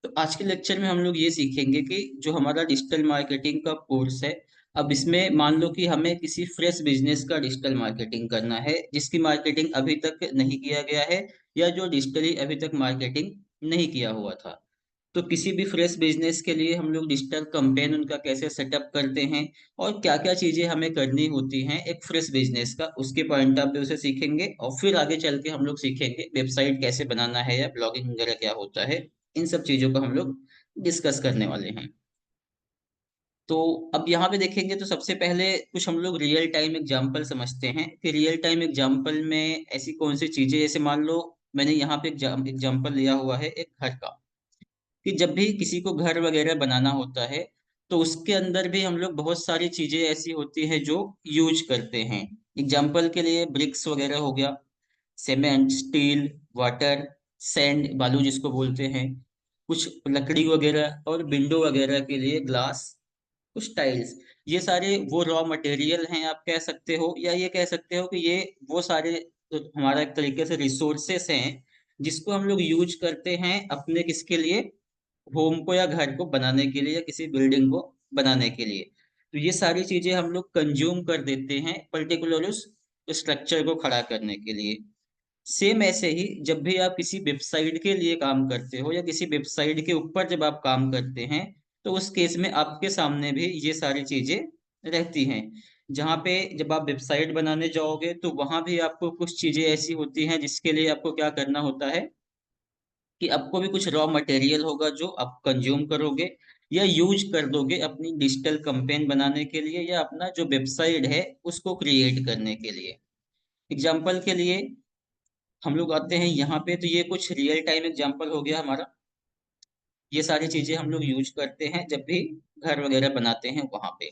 तो आज के लेक्चर में हम लोग ये सीखेंगे कि जो हमारा डिजिटल मार्केटिंग का कोर्स है, अब इसमें मान लो कि हमें किसी फ्रेश बिजनेस का डिजिटल मार्केटिंग करना है जिसकी मार्केटिंग अभी तक नहीं किया गया है, या जो डिजिटली अभी तक मार्केटिंग नहीं किया हुआ था। तो किसी भी फ्रेश बिजनेस के लिए हम लोग डिजिटल कैंपेन उनका कैसे सेटअप करते हैं और क्या क्या चीजें हमें करनी होती हैं एक फ्रेश बिजनेस का, उसके पॉइंट ऑफ व्यू से सीखेंगे। और फिर आगे चल के हम लोग सीखेंगे वेबसाइट कैसे बनाना है या ब्लॉगिंग वगैरह क्या होता है। इन सब चीजों को हम लोग डिस्कस करने वाले हैं। तो अब यहाँ पे देखेंगे तो सबसे पहले कुछ हम लोग रियल टाइम एग्जांपल समझते हैं कि रियल टाइम एग्जांपल में ऐसी कौन सी चीजें, जैसे मान लो मैंने यहाँ पे एग्जांपल लिया हुआ है एक घर का, कि जब भी किसी को घर वगैरह बनाना होता है तो उसके अंदर भी हम लोग बहुत सारी चीजें ऐसी होती है जो यूज करते हैं। एग्जाम्पल के लिए ब्रिक्स वगैरह हो गया, सीमेंट, स्टील, वाटर, सैंड, बालू जिसको बोलते हैं, कुछ लकड़ी वगैरह, और विंडो वगैरह के लिए ग्लास, कुछ टाइल्स। ये सारे वो रॉ मटेरियल हैं आप कह सकते हो, या ये कह सकते हो कि ये वो सारे तो हमारा एक तरीके से रिसोर्सेस हैं जिसको हम लोग यूज करते हैं अपने किसके लिए, होम को या घर को बनाने के लिए या किसी बिल्डिंग को बनाने के लिए। तो ये सारी चीजें हम लोग कंज्यूम कर देते हैं पर्टिकुलर उस स्ट्रक्चर को खड़ा करने के लिए। सेम ऐसे ही जब भी आप किसी वेबसाइट के लिए काम करते हो या किसी वेबसाइट के ऊपर जब आप काम करते हैं, तो उस केस में आपके सामने भी ये सारी चीजें रहती हैं। जहाँ पे जब आप वेबसाइट बनाने जाओगे तो वहां भी आपको कुछ चीजें ऐसी होती हैं जिसके लिए आपको क्या करना होता है कि आपको भी कुछ रॉ मटेरियल होगा जो आप कंज्यूम करोगे या यूज कर दोगे अपनी डिजिटल कैंपेन बनाने के लिए या अपना जो वेबसाइट है उसको क्रिएट करने के लिए। एग्जाम्पल के लिए हम लोग आते हैं यहाँ पे, तो ये कुछ रियल टाइम एग्जाम्पल हो गया हमारा। ये सारी चीजें हम लोग यूज करते हैं जब भी घर वगैरह बनाते हैं वहां पे।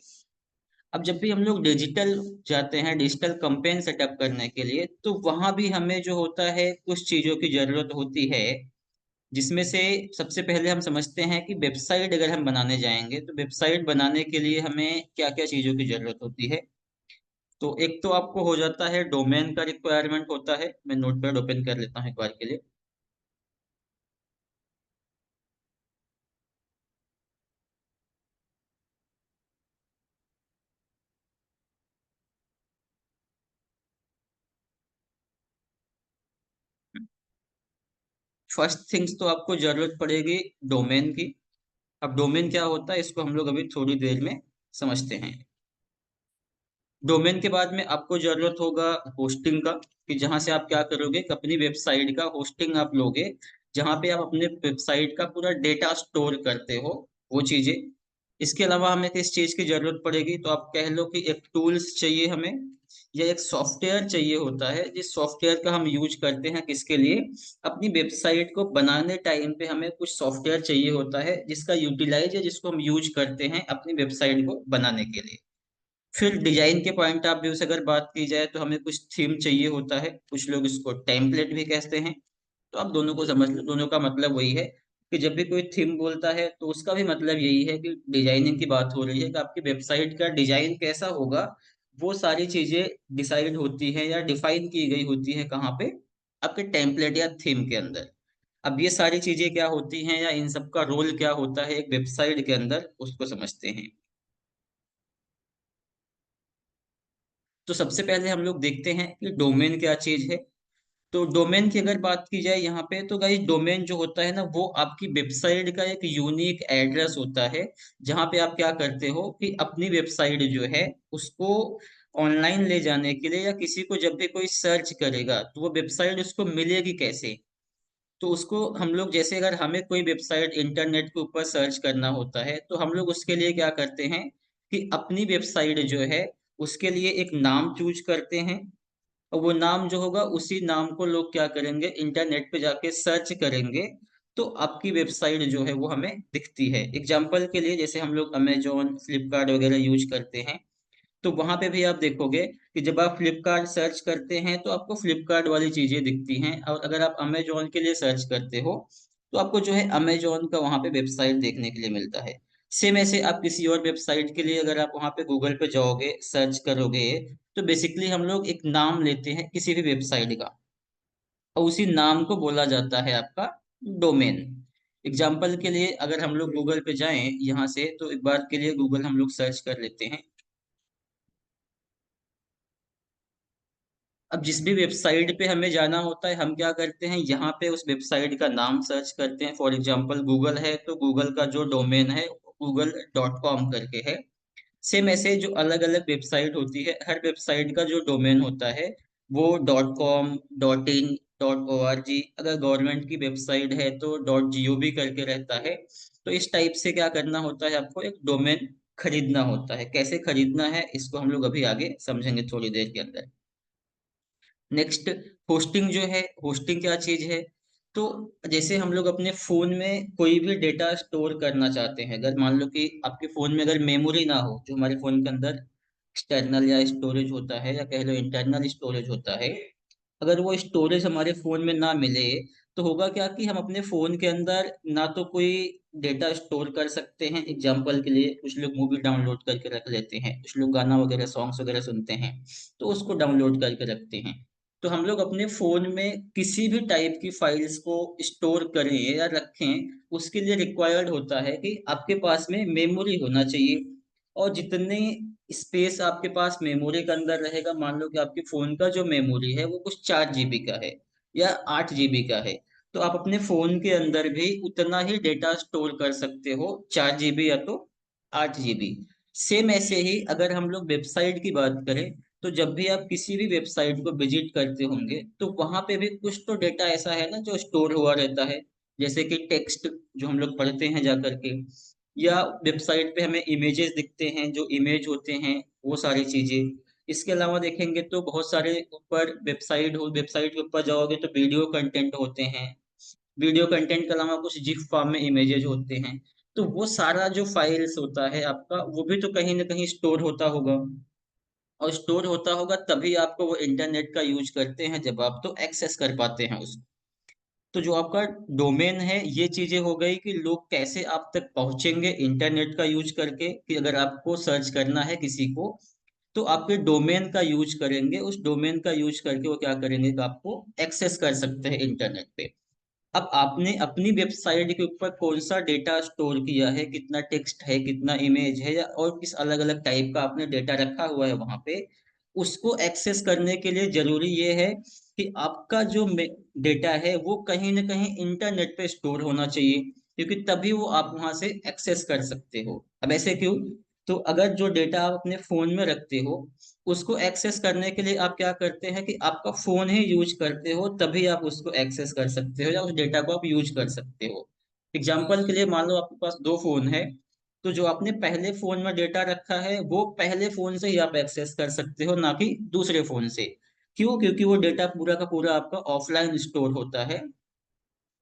अब जब भी हम लोग डिजिटल जाते हैं डिजिटल कैंपेन सेटअप करने के लिए, तो वहां भी हमें जो होता है कुछ चीजों की जरूरत होती है, जिसमें से सबसे पहले हम समझते हैं कि वेबसाइट अगर हम बनाने जाएंगे तो वेबसाइट बनाने के लिए हमें क्या क्या चीजों की जरूरत होती है। तो एक तो आपको हो जाता है डोमेन का रिक्वायरमेंट होता है। मैं नोटपैड ओपन कर लेता हूँ एक बार के लिए। फर्स्ट थिंग्स तो आपको जरूरत पड़ेगी डोमेन की। अब डोमेन क्या होता है इसको हम लोग अभी थोड़ी देर में समझते हैं। डोमेन के बाद में आपको जरूरत होगा होस्टिंग का, कि जहां से आप क्या करोगे कि अपनी वेबसाइट का होस्टिंग आप लोगे, जहां पे आप अपने वेबसाइट का पूरा डेटा स्टोर करते हो, वो चीजें। इसके अलावा हमें किस चीज की जरूरत पड़ेगी, तो आप कह लो कि एक टूल्स चाहिए हमें, या एक सॉफ्टवेयर चाहिए होता है जिस सॉफ्टवेयर का हम यूज करते हैं किसके लिए, अपनी वेबसाइट को बनाने टाइम पे हमें कुछ सॉफ्टवेयर चाहिए होता है जिसका यूटिलाइज है, जिसको हम यूज करते हैं अपनी वेबसाइट को बनाने के लिए। फिर डिजाइन के पॉइंट ऑफ व्यू से अगर बात की जाए तो हमें कुछ थीम चाहिए होता है, कुछ लोग इसको टेम्पलेट भी कहते हैं। तो आप दोनों को समझ लो, दोनों का मतलब वही है कि जब भी कोई थीम बोलता है तो उसका भी मतलब यही है कि डिजाइनिंग की बात हो रही है कि आपकी वेबसाइट का डिजाइन कैसा होगा। वो सारी चीजें डिसाइड होती है या डिफाइन की गई होती है कहाँ पे, आपके टेम्पलेट या थीम के अंदर। अब ये सारी चीजें क्या होती हैं या इन सब का रोल क्या होता है एक वेबसाइट के अंदर, उसको समझते हैं। तो सबसे पहले हम लोग देखते हैं कि डोमेन क्या चीज है। तो डोमेन की अगर बात की जाए यहाँ पे, तो गाइस डोमेन जो होता है ना वो आपकी वेबसाइट का एक यूनिक एड्रेस होता है, जहाँ पे आप क्या करते हो कि अपनी वेबसाइट जो है उसको ऑनलाइन ले जाने के लिए, या किसी को जब भी कोई सर्च करेगा तो वो वेबसाइट उसको मिलेगी कैसे। तो उसको हम लोग, जैसे अगर हमें कोई वेबसाइट इंटरनेट के ऊपर सर्च करना होता है तो हम लोग उसके लिए क्या करते हैं कि अपनी वेबसाइट जो है उसके लिए एक नाम चूज करते हैं, और वो नाम जो होगा उसी नाम को लोग क्या करेंगे इंटरनेट पे जाके सर्च करेंगे, तो आपकी वेबसाइट जो है वो हमें दिखती है। एग्जाम्पल के लिए जैसे हम लोग अमेजोन फ्लिपकार्ट वगैरह यूज करते हैं, तो वहां पे भी आप देखोगे कि जब आप फ्लिपकार्ट सर्च करते हैं तो आपको फ्लिपकार्ट वाली चीजें दिखती हैं, और अगर आप अमेजोन के लिए सर्च करते हो तो आपको जो है अमेजोन का वहां पे वेबसाइट देखने के लिए मिलता है। सेम ऐसे आप किसी और वेबसाइट के लिए अगर आप वहां पे गूगल पे जाओगे सर्च करोगे, तो बेसिकली हम लोग एक नाम लेते हैं किसी भी वेबसाइट का, और उसी नाम को बोला जाता है आपका डोमेन। एग्जाम्पल के लिए अगर हम लोग गूगल पे जाएं यहाँ से, तो एक बार के लिए गूगल हम लोग सर्च कर लेते हैं। अब जिस भी वेबसाइट पे हमें जाना होता है, हम क्या करते हैं, यहाँ पे उस वेबसाइट का नाम सर्च करते हैं। फॉर एग्जाम्पल गूगल है, तो गूगल का जो डोमेन है google.com करके है। सेम ऐसे जो अलग अलग वेबसाइट होती है, हर वेबसाइट का जो डोमेन होता है वो .com, .in, .org, अगर गवर्नमेंट की वेबसाइट है तो .gov करके रहता है। तो इस टाइप से क्या करना होता है, आपको एक डोमेन खरीदना होता है। कैसे खरीदना है इसको हम लोग अभी आगे समझेंगे थोड़ी देर के अंदर। नेक्स्ट, होस्टिंग जो है, होस्टिंग क्या चीज है। तो जैसे हम लोग अपने फोन में कोई भी डेटा स्टोर करना चाहते हैं, अगर मान लो कि आपके फोन में अगर मेमोरी ना हो, जो हमारे फोन के अंदर एक्सटर्नल या स्टोरेज होता है, या कह लो इंटरनल स्टोरेज होता है, अगर वो स्टोरेज हमारे फोन में ना मिले, तो होगा क्या कि हम अपने फोन के अंदर ना तो कोई डेटा स्टोर कर सकते हैं। एग्जाम्पल के लिए कुछ लोग मूवी डाउनलोड करके रख लेते हैं, कुछ लोग गाना वगैरह सॉन्ग्स वगैरह सुनते हैं, तो उसको डाउनलोड करके रखते हैं। तो हम लोग अपने फोन में किसी भी टाइप की फाइल्स को स्टोर करें या रखें, उसके लिए रिक्वायर्ड होता है कि आपके पास में मेमोरी होना चाहिए। और जितने स्पेस आपके पास मेमोरी के अंदर रहेगा, मान लो कि आपके फोन का जो मेमोरी है वो कुछ 4 GB का है या 8 GB का है, तो आप अपने फोन के अंदर भी उतना ही डेटा स्टोर कर सकते हो, 4 GB या तो 8 GB। सेम ऐसे ही अगर हम लोग वेबसाइट की बात करें, तो जब भी आप किसी भी वेबसाइट को विजिट करते होंगे, तो वहां पे भी कुछ तो डेटा ऐसा है ना जो स्टोर हुआ रहता है, जैसे कि टेक्स्ट जो हम लोग पढ़ते हैं जा करके, या वेबसाइट पे हमें इमेजेस दिखते हैं, जो इमेज होते हैं वो सारी चीजें। इसके अलावा देखेंगे तो बहुत सारे ऊपर वेबसाइट के ऊपर जाओगे तो वीडियो कंटेंट होते हैं। वीडियो कंटेंट के अलावा कुछ जिफ फॉर्म में इमेजेस होते हैं। तो वो सारा जो फाइल्स होता है आपका, वो भी तो कहीं ना कहीं स्टोर होता होगा। और स्टोर होता होगा तभी आपको वो इंटरनेट का यूज करते हैं, जब आप तो एक्सेस कर पाते हैं उसको। तो जो आपका डोमेन है, ये चीजें हो गई कि लोग कैसे आप तक पहुंचेंगे इंटरनेट का यूज करके, कि अगर आपको सर्च करना है किसी को, तो आपके डोमेन का यूज करेंगे, उस डोमेन का यूज करके वो क्या करेंगे कि आपको एक्सेस कर सकते हैं इंटरनेट पे। अब आपने अपनी वेबसाइट के ऊपर कौन सा डेटा स्टोर किया है, कितना टेक्स्ट है, कितना इमेज है, या और किस अलग अलग टाइप का आपने डेटा रखा हुआ है वहां पे, उसको एक्सेस करने के लिए जरूरी ये है कि आपका जो डेटा है वो कहीं ना कहीं इंटरनेट पे स्टोर होना चाहिए, क्योंकि तभी वो आप वहां से एक्सेस कर सकते हो। अब ऐसे क्यों, तो अगर जो डेटा आप अपने फोन में रखते हो, उसको एक्सेस करने के लिए आप क्या करते हैं कि आपका फोन ही यूज करते हो, तभी आप उसको एक्सेस कर सकते हो या उस डेटा को आप यूज कर सकते हो। एग्जाम्पल के लिए मान लो आपके पास दो फोन है, तो जो आपने पहले फोन में डेटा रखा है वो पहले फोन से ही आप एक्सेस कर सकते हो, ना कि दूसरे फोन से। क्यों, क्योंकि वो डेटा पूरा का पूरा आपका ऑफलाइन स्टोर होता है।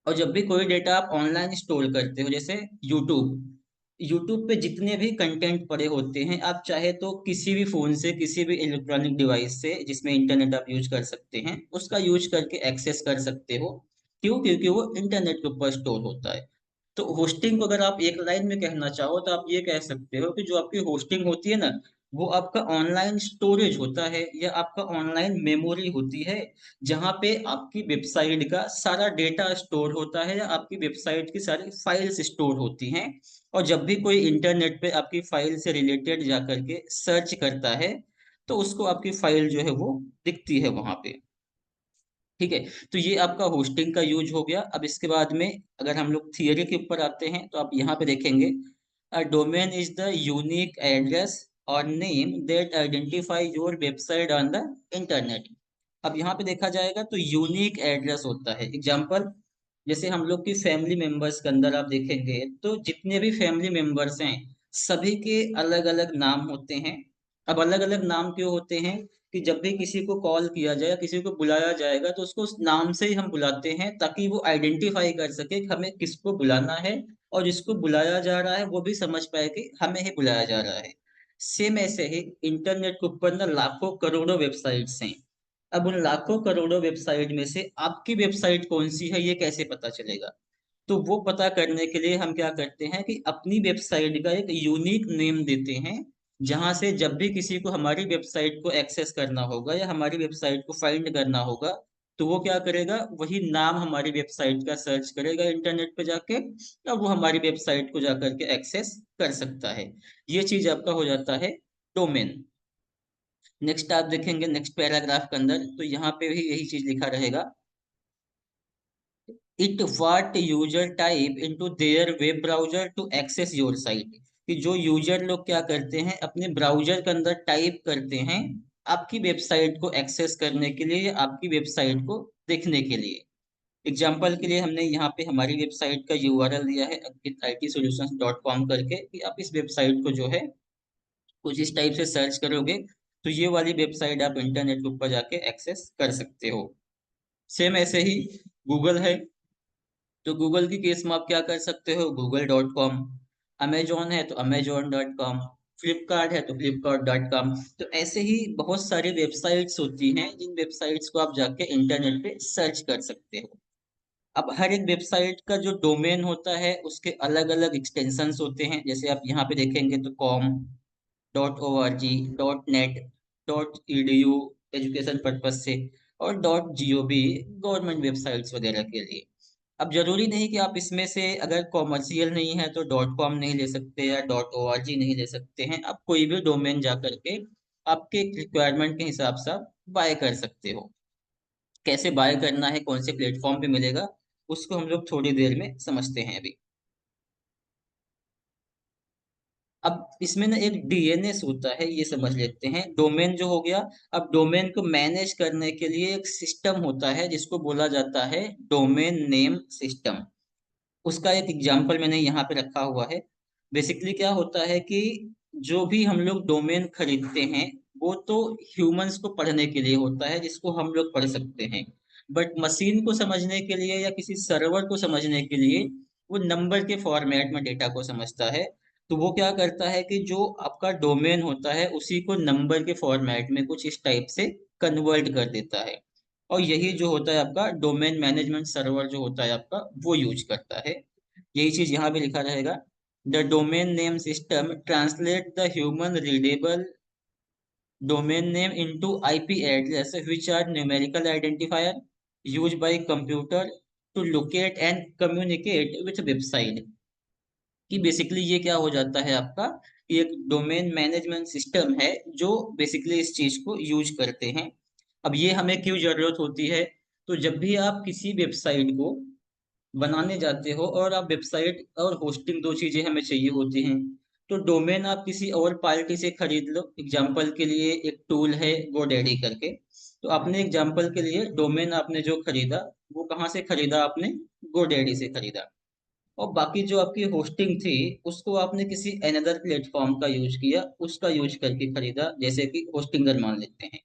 और जब भी कोई डेटा आप ऑनलाइन स्टोर करते हो, जैसे यूट्यूब, यूट्यूब पे जितने भी कंटेंट पड़े होते हैं, आप चाहे तो किसी भी फोन से, किसी भी इलेक्ट्रॉनिक डिवाइस से जिसमें इंटरनेट आप यूज कर सकते हैं, उसका यूज करके एक्सेस कर सकते हो। क्यों, क्योंकि वो इंटरनेट के ऊपर स्टोर होता है। तो होस्टिंग को अगर आप एक लाइन में कहना चाहो, तो आप ये कह सकते हो कि जो आपकी होस्टिंग होती है ना, वो आपका ऑनलाइन स्टोरेज होता है, या आपका ऑनलाइन मेमोरी होती है, जहाँ पे आपकी वेबसाइट का सारा डेटा स्टोर होता है, या आपकी वेबसाइट की सारी फाइल्स स्टोर होती हैं। और जब भी कोई इंटरनेट पे आपकी फाइल से रिलेटेड जा करके सर्च करता है, तो उसको आपकी फाइल जो है वो दिखती है वहां पे। ठीक है। तो ये आपका होस्टिंग का यूज हो गया। अब इसके बाद में अगर हम लोग थियरी के ऊपर आते हैं, तो आप यहाँ पे देखेंगे, a domain is the unique address और name that identify your website on the internet. अब यहाँ पे देखा जाएगा तो यूनिक एड्रेस होता है। एग्जाम्पल, जैसे हम लोग की फैमिली मेंबर्स के अंदर आप देखेंगे, तो जितने भी फैमिली मेंबर्स हैं, सभी के अलग अलग नाम होते हैं। अब अलग अलग नाम क्यों होते हैं, कि जब भी किसी को कॉल किया जाए, किसी को बुलाया जाएगा, तो उसको उस नाम से ही हम बुलाते हैं, ताकि वो आइडेंटिफाई कर सके कि हमें किसको बुलाना है, और जिसको बुलाया जा रहा है वो भी समझ पाए कि हमें ही बुलाया जा रहा है। सेम ऐसे ही इंटरनेट के ऊपर ना लाखों करोड़ों वेबसाइट्स हैं। अब उन लाखों करोड़ों वेबसाइट में से आपकी वेबसाइट कौन सी है, ये कैसे पता चलेगा। तो वो पता करने के लिए हम क्या करते हैं कि अपनी वेबसाइट का एक यूनिक नेम देते हैं, जहां से जब भी किसी को हमारी वेबसाइट को एक्सेस करना होगा या हमारी वेबसाइट को फाइंड करना होगा, तो वो क्या करेगा, वही नाम हमारी वेबसाइट का सर्च करेगा इंटरनेट पे जाके, और वो हमारी वेबसाइट को जाकर के एक्सेस कर सकता है। ये चीज आपका हो जाता है डोमेन। नेक्स्ट आप देखेंगे नेक्स्ट पैराग्राफ के अंदर, तो यहाँ पे भी यही चीज लिखा रहेगा, it what user type into their web browser to access your site. कि जो यूजर लोग क्या करते हैं, अपने ब्राउजर के अंदर टाइप करते हैं आपकी वेबसाइट को एक्सेस करने के लिए या आपकी वेबसाइट को देखने के लिए। एग्जाम्पल के लिए हमने यहाँ पे हमारी वेबसाइट का यूआरएल दिया है ankititsolutions.com करके, कि आप इस वेबसाइट को जो है कुछ इस टाइप से सर्च करोगे तो ये वाली वेबसाइट आप इंटरनेट के ऊपर जाके एक्सेस कर सकते हो। सेम ऐसे ही गूगल है, तो गूगल की केस में आप क्या कर सकते हो, google.com। अमेजोन है तो amazon.com। फ्लिपकार्ट है तो flipkart.com। तो ऐसे ही बहुत सारी वेबसाइट्स होती हैं जिन वेबसाइट्स को आप जाके इंटरनेट पे सर्च कर सकते हो। अब हर एक वेबसाइट का जो डोमेन होता है उसके अलग अलग एक्सटेंशंस होते हैं, जैसे आप यहाँ पे देखेंगे तो com, .org, .net, .edu education purpose से, और .gov गवर्नमेंट वेबसाइट्स वगैरह के लिए। अब जरूरी नहीं कि आप इसमें से अगर कॉमर्शियल नहीं है तो .com नहीं ले सकते या .org नहीं ले सकते हैं, आप कोई भी डोमेन जा करके आपके रिक्वायरमेंट के हिसाब से आप बाय कर सकते हो। कैसे बाय करना है, कौन से प्लेटफॉर्म पे मिलेगा, उसको हम लोग थोड़ी देर में समझते हैं अभी। अब इसमें ना एक डीएनएस होता है, ये समझ लेते हैं। डोमेन जो हो गया, अब डोमेन को मैनेज करने के लिए एक सिस्टम होता है जिसको बोला जाता है डोमेन नेम सिस्टम। उसका एक एग्जांपल मैंने यहाँ पे रखा हुआ है। बेसिकली क्या होता है कि जो भी हम लोग डोमेन खरीदते हैं वो तो ह्यूमंस को पढ़ने के लिए होता है, जिसको हम लोग पढ़ सकते हैं। बट मशीन को समझने के लिए या किसी सर्वर को समझने के लिए वो नंबर के फॉर्मेट में डेटा को समझता है। तो वो क्या करता है कि जो आपका डोमेन होता है उसी को नंबर के फॉर्मेट में कुछ इस टाइप से कन्वर्ट कर देता है। और यही जो होता है आपका डोमेन मैनेजमेंट सर्वर जो होता है आपका, वो यूज करता है। यही चीज यहाँ पे लिखा रहेगा, the domain name system translate the human readable domain name into IP address which are numerical identifier used by computer to locate and communicate with website. कि बेसिकली ये क्या हो जाता है आपका, कि एक डोमेन मैनेजमेंट सिस्टम है जो बेसिकली इस चीज को यूज करते हैं। अब ये हमें क्यों जरूरत होती है, तो जब भी आप किसी वेबसाइट को बनाने जाते हो, और आप वेबसाइट और होस्टिंग दो चीजें हमें चाहिए होती हैं। तो डोमेन आप किसी और पार्टी से खरीद लो, एग्जाम्पल के लिए एक टूल है GoDaddy करके। तो आपने एग्जाम्पल के लिए डोमेन आपने जो खरीदा वो कहाँ से खरीदा, आपने GoDaddy से खरीदा। और बाकी जो आपकी होस्टिंग थी उसको आपने किसी अनदर प्लेटफॉर्म का यूज किया, उसका यूज करके खरीदा, जैसे कि होस्टिंगर मान लेते हैं।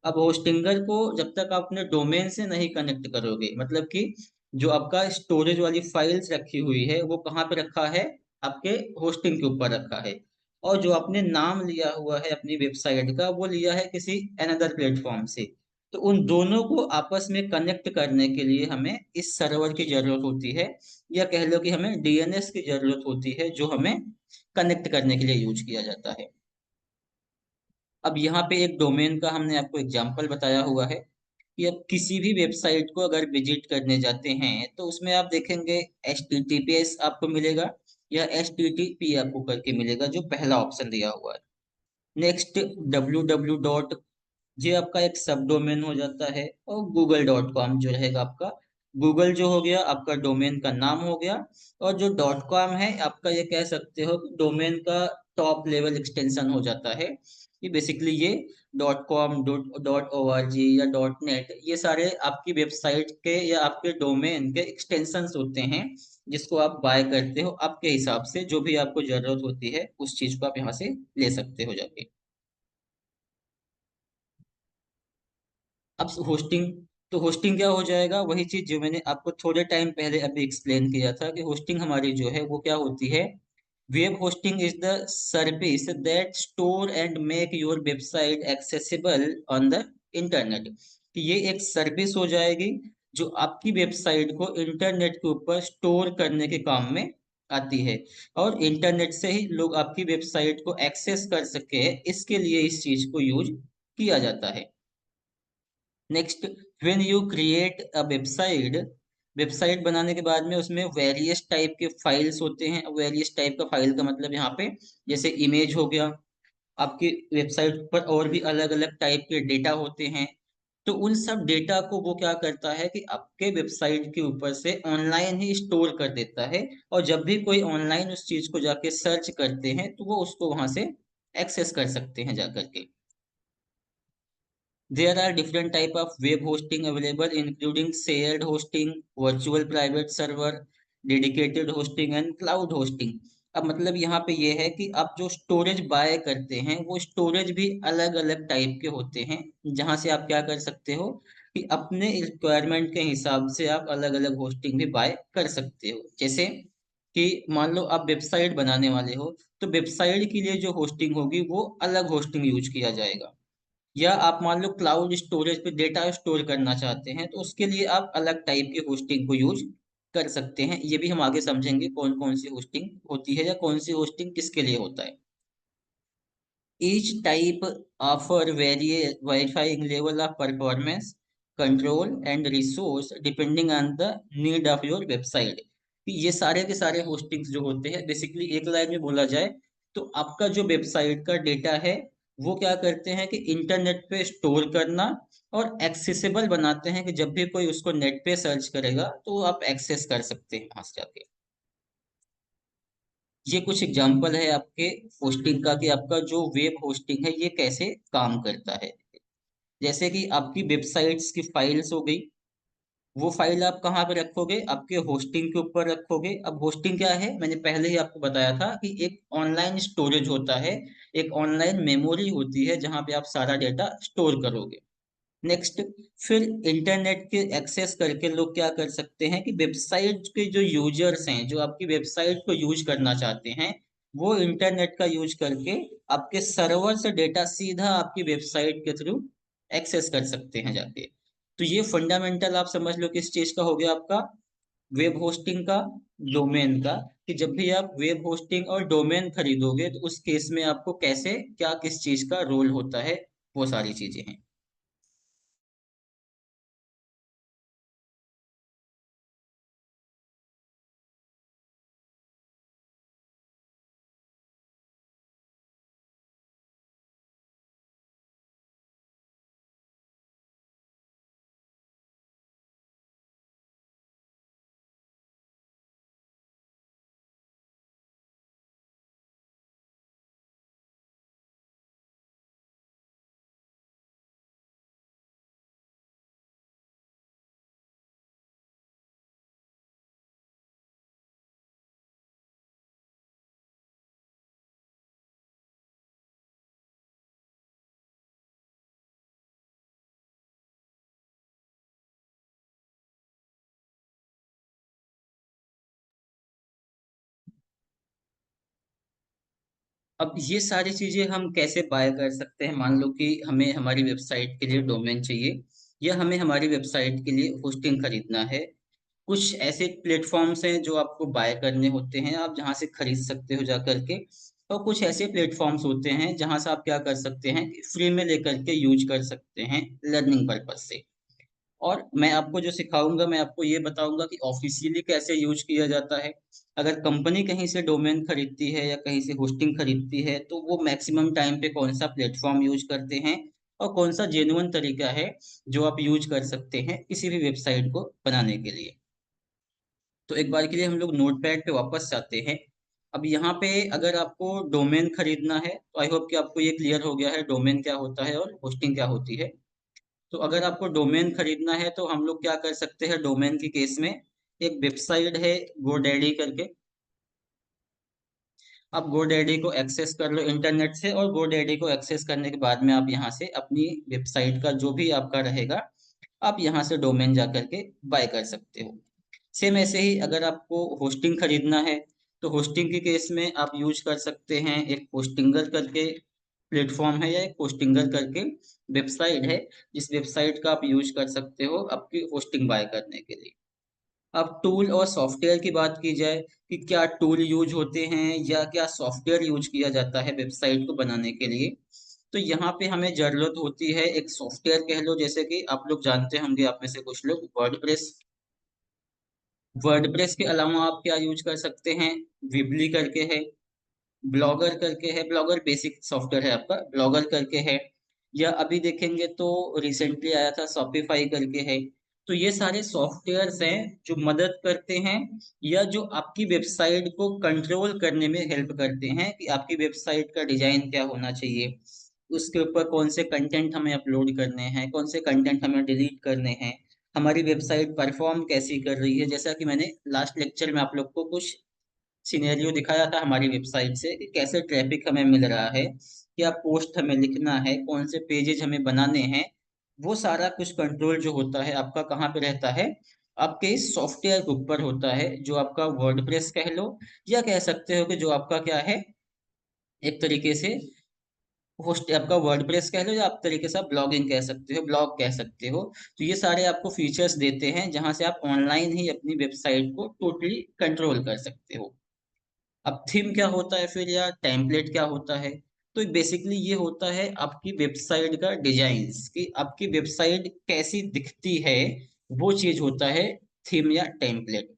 अब होस्टिंगर को जब तक आप अपने डोमेन से नहीं कनेक्ट करोगे, मतलब कि जो आपका स्टोरेज वाली फाइल्स रखी हुई है वो कहाँ पे रखा है, आपके होस्टिंग के ऊपर रखा है। और जो आपने नाम लिया हुआ है अपनी वेबसाइट का वो लिया है किसी अनदर प्लेटफॉर्म से। तो उन दोनों को आपस में कनेक्ट करने के लिए हमें इस सर्वर की जरूरत होती है, या कह लो कि हमें डीएनएस की जरूरत होती है, जो हमें कनेक्ट करने के लिए यूज किया जाता है। अब यहाँ पे एक डोमेन का हमने आपको एग्जाम्पल बताया हुआ है, कि अब किसी भी वेबसाइट को अगर विजिट करने जाते हैं तो उसमें आप देखेंगे HTTPS आपको मिलेगा, या HTTP आपको करके मिलेगा, जो पहला ऑप्शन दिया हुआ है। नेक्स्ट www, ये आपका एक सब डोमेन हो जाता है। और google.com जो रहेगा आपका, गूगल जो हो गया आपका डोमेन का नाम हो गया। और जो .com है आपका, ये कह सकते हो डोमेन का टॉप लेवल एक्सटेंशन हो जाता है। ये बेसिकली ये .com, .org या .net, ये सारे आपकी वेबसाइट के या आपके डोमेन के एक्सटेंशंस होते हैं, जिसको आप बाय करते हो आपके हिसाब से। जो भी आपको जरूरत होती है उस चीज को आप यहाँ से ले सकते हो जाके। अब होस्टिंग, तो होस्टिंग क्या हो जाएगा, वही चीज जो मैंने आपको थोड़े टाइम पहले अभी एक्सप्लेन किया था, कि होस्टिंग हमारी जो है वो क्या होती है। Web hosting is the service that store and make your website accessible on the internet. कि ये एक सर्विस हो जाएगी जो आपकी वेबसाइट को इंटरनेट के ऊपर स्टोर करने के काम में आती है, और इंटरनेट से ही लोग आपकी वेबसाइट को एक्सेस कर सके, इसके लिए इस चीज को यूज किया जाता है। Next, when you create a website, website बनाने के बाद में उसमें वेरियस टाइप के फाइल्स होते हैं। वेरियस टाइप का फाइल का मतलब यहाँ पे जैसे इमेज हो गया, आपकी वेबसाइट पर और भी अलग अलग टाइप के डेटा होते हैं। तो उन सब डेटा को वो क्या करता है कि आपके वेबसाइट के ऊपर से ऑनलाइन ही स्टोर कर देता है, और जब भी कोई ऑनलाइन उस चीज को जाके सर्च करते हैं तो वो उसको वहां से एक्सेस कर सकते हैं जाकर के। There are different type of web hosting available, including shared hosting, virtual private server, dedicated hosting and cloud hosting. अब मतलब यहाँ पे ये है कि आप जो स्टोरेज बाय करते हैं वो स्टोरेज भी अलग अलग टाइप के होते हैं, जहाँ से आप क्या कर सकते हो कि अपने रिक्वायरमेंट के हिसाब से आप अलग अलग होस्टिंग भी बाय कर सकते हो। जैसे कि मान लो आप वेबसाइट बनाने वाले हो, तो वेबसाइट के लिए जो होस्टिंग होगी वो अलग होस्टिंग यूज किया जाएगा। या आप मान लो क्लाउड स्टोरेज पे डेटा स्टोर करना चाहते हैं, तो उसके लिए आप अलग टाइप की होस्टिंग को यूज कर सकते हैं। ये भी हम आगे समझेंगे कौन कौन सी होस्टिंग होती है या कौन सी होस्टिंग किसके लिए होता है। Each type offer varying level of performance, control and resource depending on the need of your website। कि ये सारे के सारे होस्टिंग्स जो होते हैं, बेसिकली एक लाइन में बोला जाए तो आपका जो वेबसाइट का डेटा है वो क्या करते हैं कि इंटरनेट पे स्टोर करना और एक्सेसिबल बनाते हैं, कि जब भी कोई उसको नेट पे सर्च करेगा तो आप एक्सेस कर सकते हैं वहां से जाके। ये कुछ एग्जांपल है आपके होस्टिंग का कि आपका जो वेब होस्टिंग है ये कैसे काम करता है। जैसे कि आपकी वेबसाइट्स की फाइल्स हो गई, वो फाइल आप कहाँ पे रखोगे, आपके होस्टिंग के ऊपर रखोगे। अब होस्टिंग क्या है, मैंने पहले ही आपको बताया था कि एक ऑनलाइन स्टोरेज होता है, एक ऑनलाइन मेमोरी होती है जहाँ पे आप सारा डेटा स्टोर करोगे। नेक्स्ट, फिर इंटरनेट के एक्सेस करके लोग क्या कर सकते हैं कि वेबसाइट के जो यूजर्स हैं, जो आपकी वेबसाइट को यूज करना चाहते हैं, वो इंटरनेट का यूज करके आपके सर्वर से डेटा सीधा आपकी वेबसाइट के थ्रू एक्सेस कर सकते हैं जाके। तो ये फंडामेंटल आप समझ लो किस चीज का हो गया आपका, वेब होस्टिंग का, डोमेन का। कि जब भी आप वेब होस्टिंग और डोमेन खरीदोगे तो उस केस में आपको कैसे क्या किस चीज का रोल होता है, वो सारी चीजें हैं। अब ये सारी चीजें हम कैसे बाय कर सकते हैं। मान लो कि हमें हमारी वेबसाइट के लिए डोमेन चाहिए, या हमें हमारी वेबसाइट के लिए होस्टिंग खरीदना है। कुछ ऐसे प्लेटफॉर्म्स हैं जो आपको बाय करने होते हैं, आप जहां से खरीद सकते हो जा करके। और कुछ ऐसे प्लेटफॉर्म्स होते हैं जहां से आप क्या कर सकते हैं कि फ्री में लेकर के यूज कर सकते हैं लर्निंग पर्पज से। और मैं आपको जो सिखाऊंगा, मैं आपको ये बताऊंगा कि ऑफिशियली कैसे यूज किया जाता है। अगर कंपनी कहीं से डोमेन खरीदती है या कहीं से होस्टिंग खरीदती है तो वो मैक्सिमम टाइम पे कौन सा प्लेटफॉर्म यूज करते हैं और कौन सा जेन्युइन तरीका है जो आप यूज कर सकते हैं किसी भी वेबसाइट को बनाने के लिए। तो एक बार के लिए हम लोग नोटपैड पे वापस जाते हैं। अब यहाँ पे अगर आपको डोमेन खरीदना है तो आई होप कि आपको ये क्लियर हो गया है डोमेन क्या होता है और होस्टिंग क्या होती है। तो अगर आपको डोमेन खरीदना है तो हम लोग क्या कर सकते हैं डोमेन के केस में, एक वेबसाइट है गोडैडी करके। आप गोडैडी को एक्सेस कर लो इंटरनेट से, और गोडैडी को एक्सेस करने के बाद में आप यहाँ से अपनी वेबसाइट का जो भी आपका रहेगा, आप यहाँ से डोमेन जा करके बाय कर सकते हो। सेम ऐसे ही अगर आपको होस्टिंग खरीदना है तो होस्टिंग के केस में आप यूज कर सकते हैं, एक होस्टिंगर करके प्लेटफॉर्म है या एक होस्टिंगर करके वेबसाइट है, जिस वेबसाइट का आप यूज कर सकते हो आपकी होस्टिंग बाय करने के लिए। अब टूल और सॉफ्टवेयर की बात की जाए कि क्या टूल यूज होते हैं या क्या सॉफ्टवेयर यूज किया जाता है वेबसाइट को बनाने के लिए। तो यहाँ पे हमें जरूरत होती है एक सॉफ्टवेयर कह लो, जैसे कि आप लोग जानते होंगे, आप में से कुछ लोग वर्डप्रेस। वर्डप्रेस के अलावा आप क्या यूज कर सकते हैं, विबली करके है, ब्लॉगर करके है, ब्लॉगर बेसिक सॉफ्टवेयर है आपका, ब्लॉगर करके है, या अभी देखेंगे तो रिसेंटली आया था शॉपिफाई करके है। तो ये सारे सॉफ्टवेयर्स हैं जो मदद करते हैं या जो आपकी वेबसाइट को कंट्रोल करने में हेल्प करते हैं कि आपकी वेबसाइट का डिजाइन क्या होना चाहिए, उसके ऊपर कौन से कंटेंट हमें अपलोड करने हैं, कौन से कंटेंट हमें डिलीट करने हैं, हमारी वेबसाइट परफॉर्म कैसी कर रही है। जैसा कि मैंने लास्ट लेक्चर में आप लोग को कुछ सिनेरियो दिखाया था हमारी वेबसाइट से कि कैसे ट्रैफिक हमें मिल रहा है, क्या पोस्ट हमें लिखना है, कौन से पेजेस हमें बनाने हैं। वो सारा कुछ कंट्रोल जो होता है आपका कहाँ पे रहता है, आपके इस सॉफ्टवेयर के ऊपर होता है, जो आपका वर्डप्रेस कह लो, या कह सकते हो कि जो आपका क्या है, एक तरीके से होस्ट आपका वर्डप्रेस कह लो, या आप तरीके से आप ब्लॉगिंग कह सकते हो, ब्लॉग कह सकते हो। तो ये सारे आपको फीचर्स देते हैं जहां से आप ऑनलाइन ही अपनी वेबसाइट को टोटली कंट्रोल कर सकते हो। अब थीम क्या होता है फिर, या टेम्पलेट क्या होता है? तो बेसिकली ये होता है आपकी वेबसाइट का डिजाइन्स, कि आपकी वेबसाइट कैसी दिखती है, वो चीज होता है थीम या टेम्पलेट।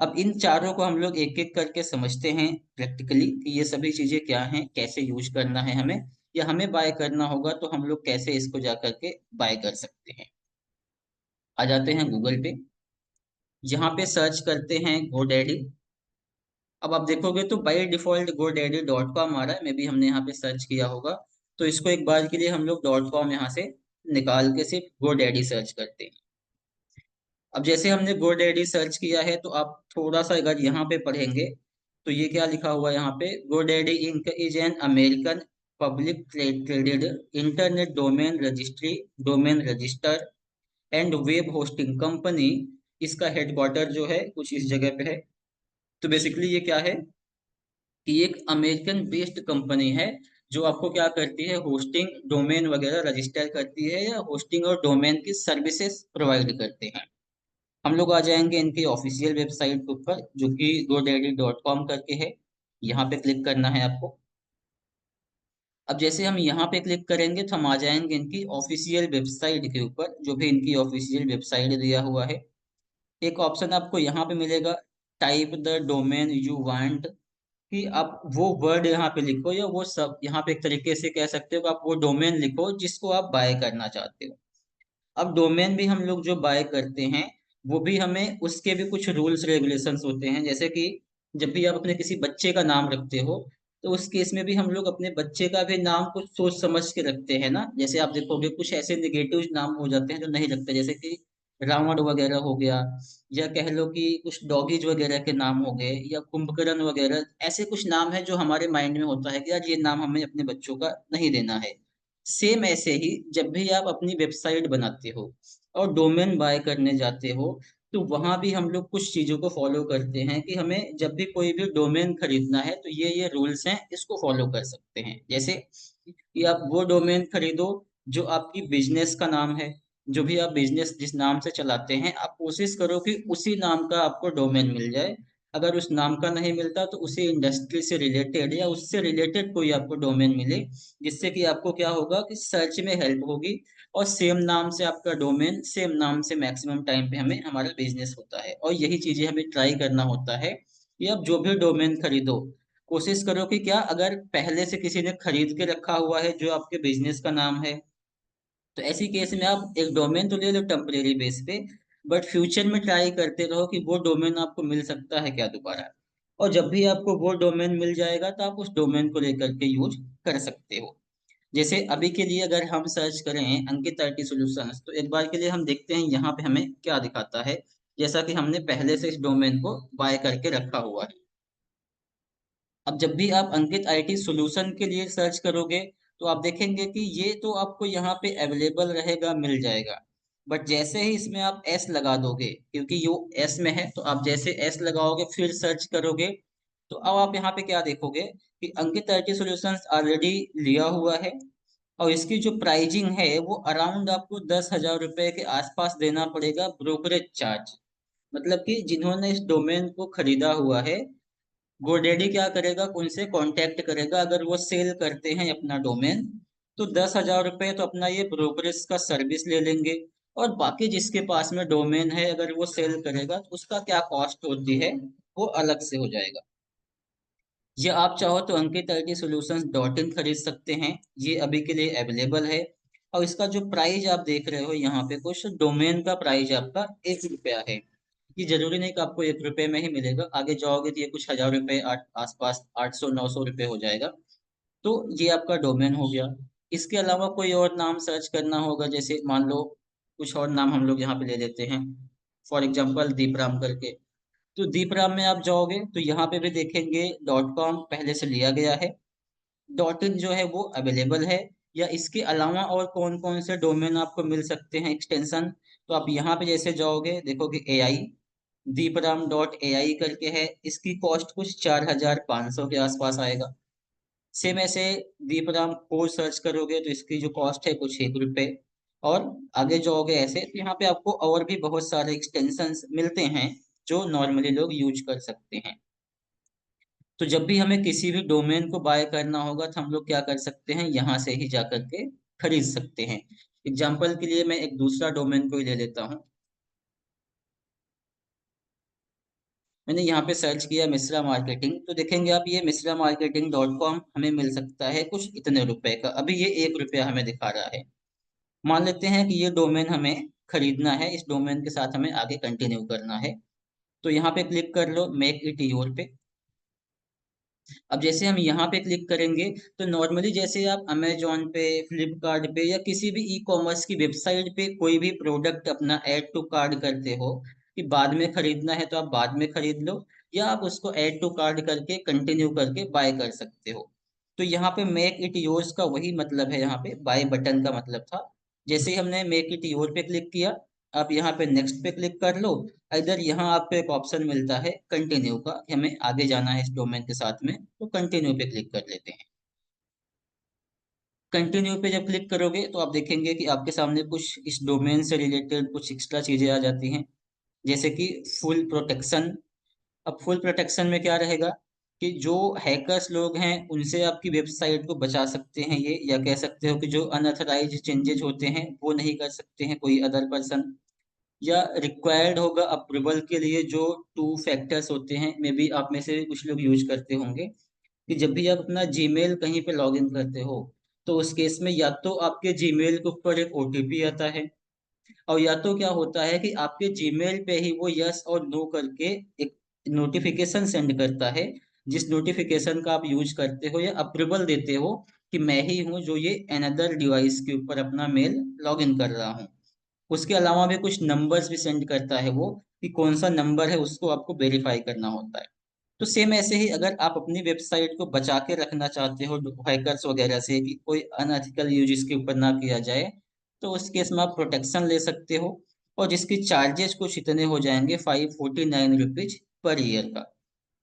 अब इन चारों को हम लोग एक एक करके समझते हैं प्रैक्टिकली कि ये सभी चीजें क्या हैं, कैसे यूज करना है हमें, या हमें बाय करना होगा तो हम लोग कैसे इसको जा करके बाय कर सकते हैं। आ जाते हैं गूगल पे, यहाँ पे सर्च करते हैं GoDaddy। अब आप देखोगे तो बाय डिफॉल्ट GoDaddy.com आ रहा है, मे बी हमने यहाँ पे सर्च किया होगा। तो इसको एक बार के लिए हम लोग .com यहाँ से निकाल के सिर्फ GoDaddy सर्च करते हैं। अब जैसे हमने GoDaddy सर्च किया है तो आप थोड़ा सा अगर यहाँ पे पढ़ेंगे तो ये क्या लिखा हुआ है यहाँ पे, GoDaddy inc is an American public traded internet domain register and web hosting company. इसका हेडक्वार्टर जो है कुछ इस जगह पे है। तो बेसिकली ये क्या है कि एक अमेरिकन बेस्ड कंपनी है जो आपको क्या करती है, होस्टिंग डोमेन वगैरह रजिस्टर करती है, या होस्टिंग और डोमेन की सर्विसेज प्रोवाइड करते हैं। हम लोग आ जाएंगे इनकी ऑफिशियल वेबसाइट के ऊपर जो कि GoDaddy.com करके है। यहाँ पे क्लिक करना है आपको। अब जैसे हम यहाँ पे क्लिक करेंगे तो हम आ जाएंगे इनकी ऑफिशियल वेबसाइट के ऊपर, जो भी इनकी ऑफिशियल वेबसाइट दिया हुआ है। एक ऑप्शन आपको यहाँ पे मिलेगा, type the domain you want, कि आप वो वर्ड यहाँ पे लिखो, या वो सब यहाँ पे एक तरीके से कह सकते हो कि आप वो डोमेन लिखो जिसको आप बाय करना चाहते हो। अब डोमेन भी हम लोग जो बाय करते हैं वो भी हमें उसके भी कुछ रूल्स रेगुलेशंस होते हैं, जैसे कि जब भी आप अपने किसी बच्चे का नाम रखते हो तो उस केस में भी हम लोग अपने बच्चे का भी नाम कुछ सोच समझ के रखते हैं ना। जैसे आप देखोगे कुछ ऐसे निगेटिव नाम हो जाते हैं जो नहीं रखते, जैसे कि रावण वगैरह हो गया, या कह लो कि कुछ डॉगीज वगैरह के नाम हो गए, या कुंभकर्ण वगैरह, ऐसे कुछ नाम है जो हमारे माइंड में होता है कि यार ये नाम हमें अपने बच्चों का नहीं देना है। सेम ऐसे ही जब भी आप अपनी वेबसाइट बनाते हो और डोमेन बाय करने जाते हो, तो वहां भी हम लोग कुछ चीजों को फॉलो करते हैं कि हमें जब भी कोई भी डोमेन खरीदना है तो ये रूल्स हैं, इसको फॉलो कर सकते हैं। जैसे कि आप वो डोमेन खरीदो जो आपकी बिजनेस का नाम है, जो भी आप बिजनेस जिस नाम से चलाते हैं आप कोशिश करो कि उसी नाम का आपको डोमेन मिल जाए। अगर उस नाम का नहीं मिलता तो उसी इंडस्ट्री से रिलेटेड या उससे रिलेटेड कोई आपको डोमेन मिले, जिससे कि आपको क्या होगा कि सर्च में हेल्प होगी। और सेम नाम से आपका डोमेन, सेम नाम से मैक्सिमम टाइम पे हमें हमारा बिजनेस होता है, और यही चीजें हमें ट्राई करना होता है कि आप जो भी डोमेन खरीदो कोशिश करो कि क्या अगर पहले से किसी ने खरीद के रखा हुआ है जो आपके बिजनेस का नाम है, तो ऐसी केस में आप एक डोमेन तो ले लो टेम्परेरी बेस पे, बट फ्यूचर में ट्राई करते रहो कि वो डोमेन आपको मिल सकता है क्या दोबारा। और जब भी आपको वो डोमेन मिल जाएगा तो आप उस डोमेन को लेकर के यूज कर सकते हो। जैसे अभी के लिए अगर हम सर्च करें अंकित IT सॉल्यूशंस, तो एक बार के लिए हम देखते हैं यहाँ पे हमें क्या दिखाता है, जैसा कि हमने पहले से इस डोमेन को बाय करके रखा हुआ है। अब जब भी आप अंकित IT सॉल्यूशन के लिए सर्च करोगे तो आप देखेंगे कि ये तो आपको यहाँ पे अवेलेबल रहेगा, मिल जाएगा। बट जैसे ही इसमें आप एस लगा दोगे, क्योंकि यो एस में है, तो आप जैसे एस लगाओगे फिर सर्च करोगे, तो अब आप यहाँ पे क्या देखोगे कि अंकित IT सॉल्यूशंस ऑलरेडी लिया हुआ है, और इसकी जो प्राइजिंग है वो अराउंड आपको 10,000 रुपए के आसपास देना पड़ेगा ब्रोकरेज चार्ज। मतलब कि जिन्होंने इस डोमेन को खरीदा हुआ है, GoDaddy क्या करेगा, उनसे कांटेक्ट करेगा अगर वो सेल करते हैं अपना डोमेन, तो 10,000 रुपये तो अपना ये ब्रोकरेज का सर्विस ले लेंगे। और बाकी जिसके पास में डोमेन है अगर वो सेल करेगा तो उसका क्या कॉस्ट होती है वो अलग से हो जाएगा। ये आप चाहो तो अंकित IT सॉल्यूशंस .in खरीद सकते हैं, ये अभी के लिए अवेलेबल है। और इसका जो प्राइस आप देख रहे हो यहाँ पे कुछ डोमेन का प्राइस आपका 1 रुपया है। ये जरूरी नहीं कि आपको 1 रुपये में ही मिलेगा, आगे जाओगे तो ये कुछ हजार रुपये आसपास 800-900 रुपये हो जाएगा। तो ये आपका डोमेन हो गया। इसके अलावा कोई और नाम सर्च करना होगा, जैसे मान लो कुछ और नाम हम लोग यहाँ पे ले लेते हैं, फॉर एग्जाम्पल दीपराम करके। तो दीपराम में आप जाओगे तो यहाँ पे भी देखेंगे .com पहले से लिया गया है, .in जो है वो अवेलेबल है। या इसके अलावा और कौन कौन से डोमेन आपको मिल सकते हैं एक्सटेंशन, तो आप यहाँ पे जैसे जाओगे देखोगे AI, दीपराम .ai करके है, इसकी कॉस्ट कुछ 4,500 के आसपास आएगा। सेम ऐसे दीपराम को सर्च करोगे तो इसकी जो कॉस्ट है कुछ 1 रुपये। और आगे जाओगे ऐसे तो यहाँ पे आपको और भी बहुत सारे एक्सटेंशंस मिलते हैं जो नॉर्मली लोग यूज कर सकते हैं। तो जब भी हमें किसी भी डोमेन को बाय करना होगा तो हम लोग क्या कर सकते हैं, यहाँ से ही जा करके खरीद सकते हैं। एग्जाम्पल के लिए मैं एक दूसरा डोमेन को ही ले लेता हूँ। मैंने यहाँ पे सर्च किया मिश्रा मार्केटिंग, तो देखेंगे आप ये मिश्रा मार्केटिंग .com हमें मिल सकता है कुछ इतने रुपए का, अभी ये 1 रुपया हमें दिखा रहा है। मान लेते हैं कि ये डोमेन हमें खरीदना है, इस डोमेन के साथ हमें आगे कंटिन्यू करना है। तो यहाँ पे क्लिक कर लो मेक इट योर पे। अब जैसे हम यहाँ पे क्लिक करेंगे तो नॉर्मली जैसे आप अमेजोन पे, फ्लिपकार्ट पे या किसी भी ई-कॉमर्स की वेबसाइट पे कोई भी प्रोडक्ट अपना ऐड टू कार्ट करते हो कि बाद में खरीदना है तो आप बाद में खरीद लो, या आप उसको ऐड टू कार्ट करके कंटिन्यू करके बाय कर सकते हो। तो यहाँ पे मेक इट योर्स का वही मतलब है, यहाँ पे बाय बटन का मतलब था। जैसे ही हमने मेक इट योर पे क्लिक किया, आप यहाँ पे नेक्स्ट पे क्लिक कर लो। इधर यहाँ आपको एक ऑप्शन मिलता है कंटिन्यू का कि हमें आगे जाना है इस डोमेन के साथ में, तो कंटिन्यू पे क्लिक कर लेते हैं। कंटिन्यू पे जब क्लिक करोगे तो आप देखेंगे कि आपके सामने कुछ इस डोमेन से रिलेटेड कुछ एक्स्ट्रा चीजें आ जाती हैं, जैसे कि फुल प्रोटेक्शन। अब फुल प्रोटेक्शन में क्या रहेगा कि जो हैकर्स लोग हैं उनसे आपकी वेबसाइट को बचा सकते हैं ये, या कह सकते हो कि जो अनऑथराइज्ड चेंजेस होते हैं वो नहीं कर सकते हैं कोई अदर पर्सन। या रिक्वायर्ड होगा अप्रूवल के लिए जो 2 फैक्टर्स होते हैं, मे बी आप में से भी कुछ लोग यूज करते होंगे कि जब भी आप अपना जीमेल कहीं पे लॉग इन करते हो तो उस केस में या तो आपके जीमेल के ऊपर एक OTP आता है, और या तो क्या होता है कि आपके जीमेल पे ही वो यस और नो करके एक नोटिफिकेशन सेंड करता है, जिस नोटिफिकेशन का आप यूज करते हो या अप्रूवल देते हो कि मैं ही हूँ जो ये अनदर डिवाइस के ऊपर अपना मेल लॉग इन कर रहा हूँ। उसके अलावा भी कुछ नंबर्स भी सेंड करता है वो, कि कौन सा नंबर है उसको आपको वेरीफाई करना होता है। तो सेम ऐसे ही अगर आप अपनी वेबसाइट को बचा के रखना चाहते हो हैकर्स वगैरह से कि कोई अनएथिकल यूज इसके ऊपर ना किया जाए, तो उस केस में आप प्रोटेक्शन ले सकते हो, और जिसकी चार्जेस कुछ इतने हो जाएंगे 549 रुपीज पर ईयर का।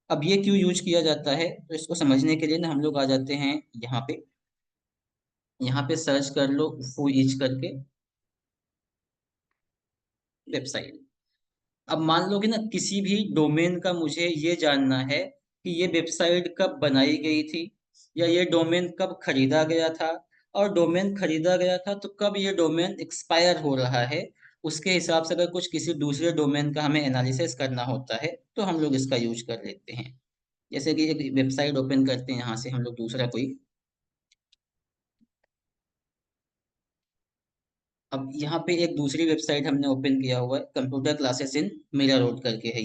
अब ये क्यों यूज किया जाता है, तो इसको समझने के लिए ना हम लोग आ जाते हैं यहाँ पे। यहाँ पे सर्च कर लो फुइज करके वेबसाइट। अब मान लो कि ना किसी भी डोमेन का मुझे ये जानना है कि ये वेबसाइट कब बनाई गई थी, या ये डोमेन कब खरीदा गया था, और डोमेन खरीदा गया था तो कब ये डोमेन एक्सपायर हो रहा है। उसके हिसाब से अगर कुछ किसी दूसरे डोमेन का हमें एनालिसिस करना होता है तो हम लोग इसका यूज कर लेते हैं। जैसे कि एक वेबसाइट ओपन करते हैं यहाँ से हम लोग दूसरा कोई। अब यहाँ पे एक दूसरी वेबसाइट हमने ओपन किया हुआ है, computer classes in Mira Road करके है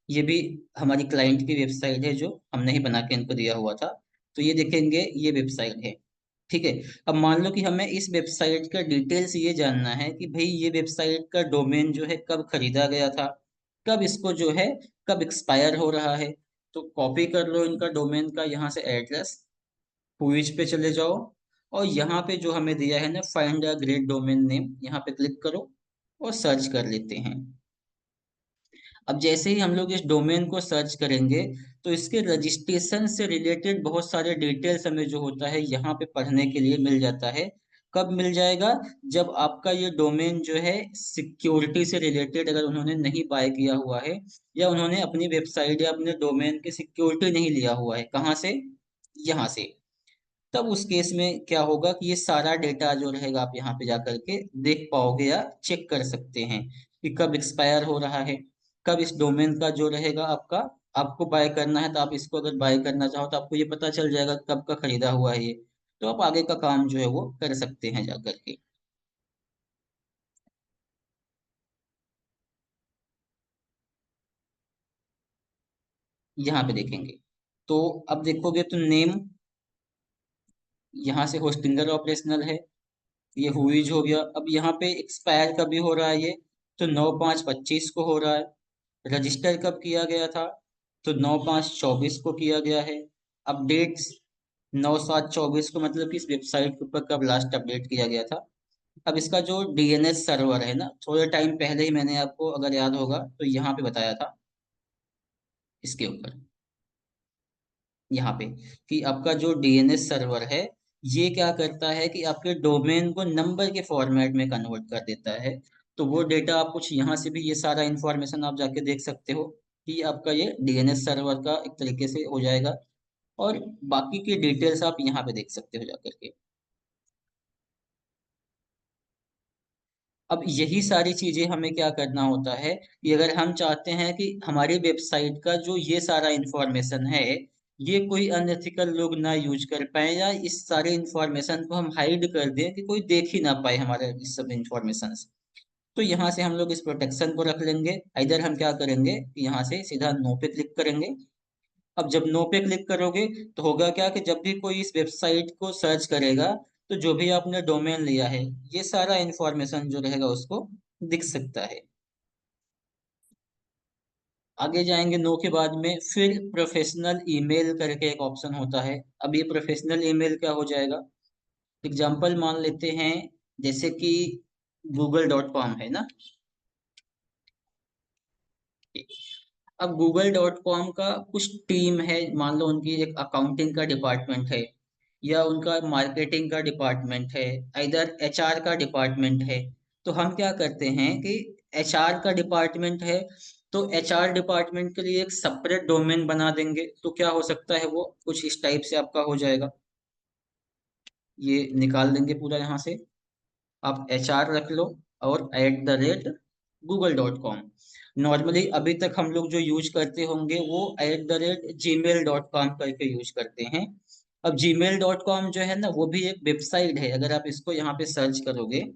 ये भी हमारी क्लाइंट की वेबसाइट है जो हमने ही बना के इनको दिया हुआ था। तो ये देखेंगे ये वेबसाइट है, ठीक है। अब मान लो कि हमें इस वेबसाइट का डिटेल्स ये जानना है कि भाई ये वेबसाइट का डोमेन जो है कब खरीदा गया था, कब इसको जो है कब एक्सपायर हो रहा है। तो कॉपी कर लो इनका डोमेन का यहाँ से एड्रेस, क्विज पे चले जाओ, और यहाँ पे जो हमें दिया है ना find a great domain name, यहाँ पे क्लिक करो और सर्च कर लेते हैं। अब जैसे ही हम लोग इस डोमेन को सर्च करेंगे तो इसके रजिस्ट्रेशन से रिलेटेड बहुत सारे डिटेल्स हमें जो होता है यहाँ पे पढ़ने के लिए मिल जाता है। कब मिल जाएगा, जब आपका ये डोमेन जो है सिक्योरिटी से रिलेटेड अगर उन्होंने नहीं बाय किया हुआ है, या उन्होंने अपनी वेबसाइट या अपने डोमेन की सिक्योरिटी नहीं लिया हुआ है, कहाँ से, यहाँ से। तब उस केस में क्या होगा कि ये सारा डेटा जो रहेगा आप यहाँ पे जा करके देख पाओगे या चेक कर सकते हैं कि कब एक्सपायर हो रहा है, कब इस डोमेन का जो रहेगा आपका, आपको बाय करना है तो आप इसको अगर बाय करना चाहो तो आपको ये पता चल जाएगा कब का खरीदा हुआ है ये। तो आप आगे का काम जो है वो कर सकते हैं जा करके। यहाँ पे देखेंगे तो अब देखोगे तो नेम, यहाँ से होस्टिंगर ऑपरेशनल है, ये हुईज हो गया। अब यहाँ पे एक्सपायर कभी हो रहा है ये, तो 9/5/25 को हो रहा है। रजिस्टर कब किया गया था, तो 9/5/24 को किया गया है। अपडेट्स 9/7/24 को, मतलब कि इस वेबसाइट के ऊपर कब लास्ट अपडेट किया गया था। अब इसका जो डीएनएस सर्वर है ना, थोड़े टाइम पहले ही मैंने आपको अगर याद होगा तो यहाँ पे बताया था, इसके ऊपर, यहाँ पे, कि आपका जो डीएनएस सर्वर है ये क्या करता है कि आपके डोमेन को नंबर के फॉर्मेट में कन्वर्ट कर देता है। तो वो डेटा आप कुछ यहाँ से भी ये सारा इंफॉर्मेशन आप जाके देख सकते हो कि आपका ये डीएनएस सर्वर का एक तरीके से हो जाएगा। और बाकी की डिटेल्स आप यहाँ पे देख सकते हो जाकर के। अब यही सारी चीजें हमें क्या करना होता है कि अगर हम चाहते हैं कि हमारी वेबसाइट का जो ये सारा इंफॉर्मेशन है ये कोई अनएथिकल लोग ना यूज कर पाए, या इस सारे इंफॉर्मेशन को हम हाइड कर दें कि कोई देख ही ना पाए हमारे इस सब इंफॉर्मेशन, तो यहाँ से हम लोग इस प्रोटेक्शन को रख लेंगे। इधर हम क्या करेंगे, यहाँ से सीधा नो पे क्लिक करेंगे। अब जब नो पे क्लिक करोगे तो होगा क्या कि जब भी कोई इस वेबसाइट को सर्च करेगा तो जो भी आपने डोमेन लिया है ये सारा इंफॉर्मेशन जो रहेगा उसको दिख सकता है। आगे जाएंगे नो के बाद में, फिर प्रोफेशनल ईमेल करके एक ऑप्शन होता है। अब ये प्रोफेशनल ईमेल क्या हो जाएगा, एग्जाम्पल मान लेते हैं, जैसे कि google.com है ना। अब google.com का कुछ टीम है, मान लो उनकी एक अकाउंटिंग का डिपार्टमेंट है या उनका मार्केटिंग का डिपार्टमेंट है, इधर एचआर का डिपार्टमेंट है। तो हम क्या करते हैं कि एचआर का डिपार्टमेंट है तो एचआर डिपार्टमेंट के लिए एक सेपरेट डोमेन बना देंगे। तो क्या हो सकता है, वो कुछ इस टाइप से आपका हो जाएगा, ये निकाल देंगे पूरा यहाँ से, आप HR रख लो और @google.com। नॉर्मली अभी तक हम लोग जो यूज करते होंगे वो @gmail.com करके यूज करते हैं। अब gmail.com जो है ना वो भी एक वेबसाइट है, अगर आप इसको यहाँ पे सर्च करोगे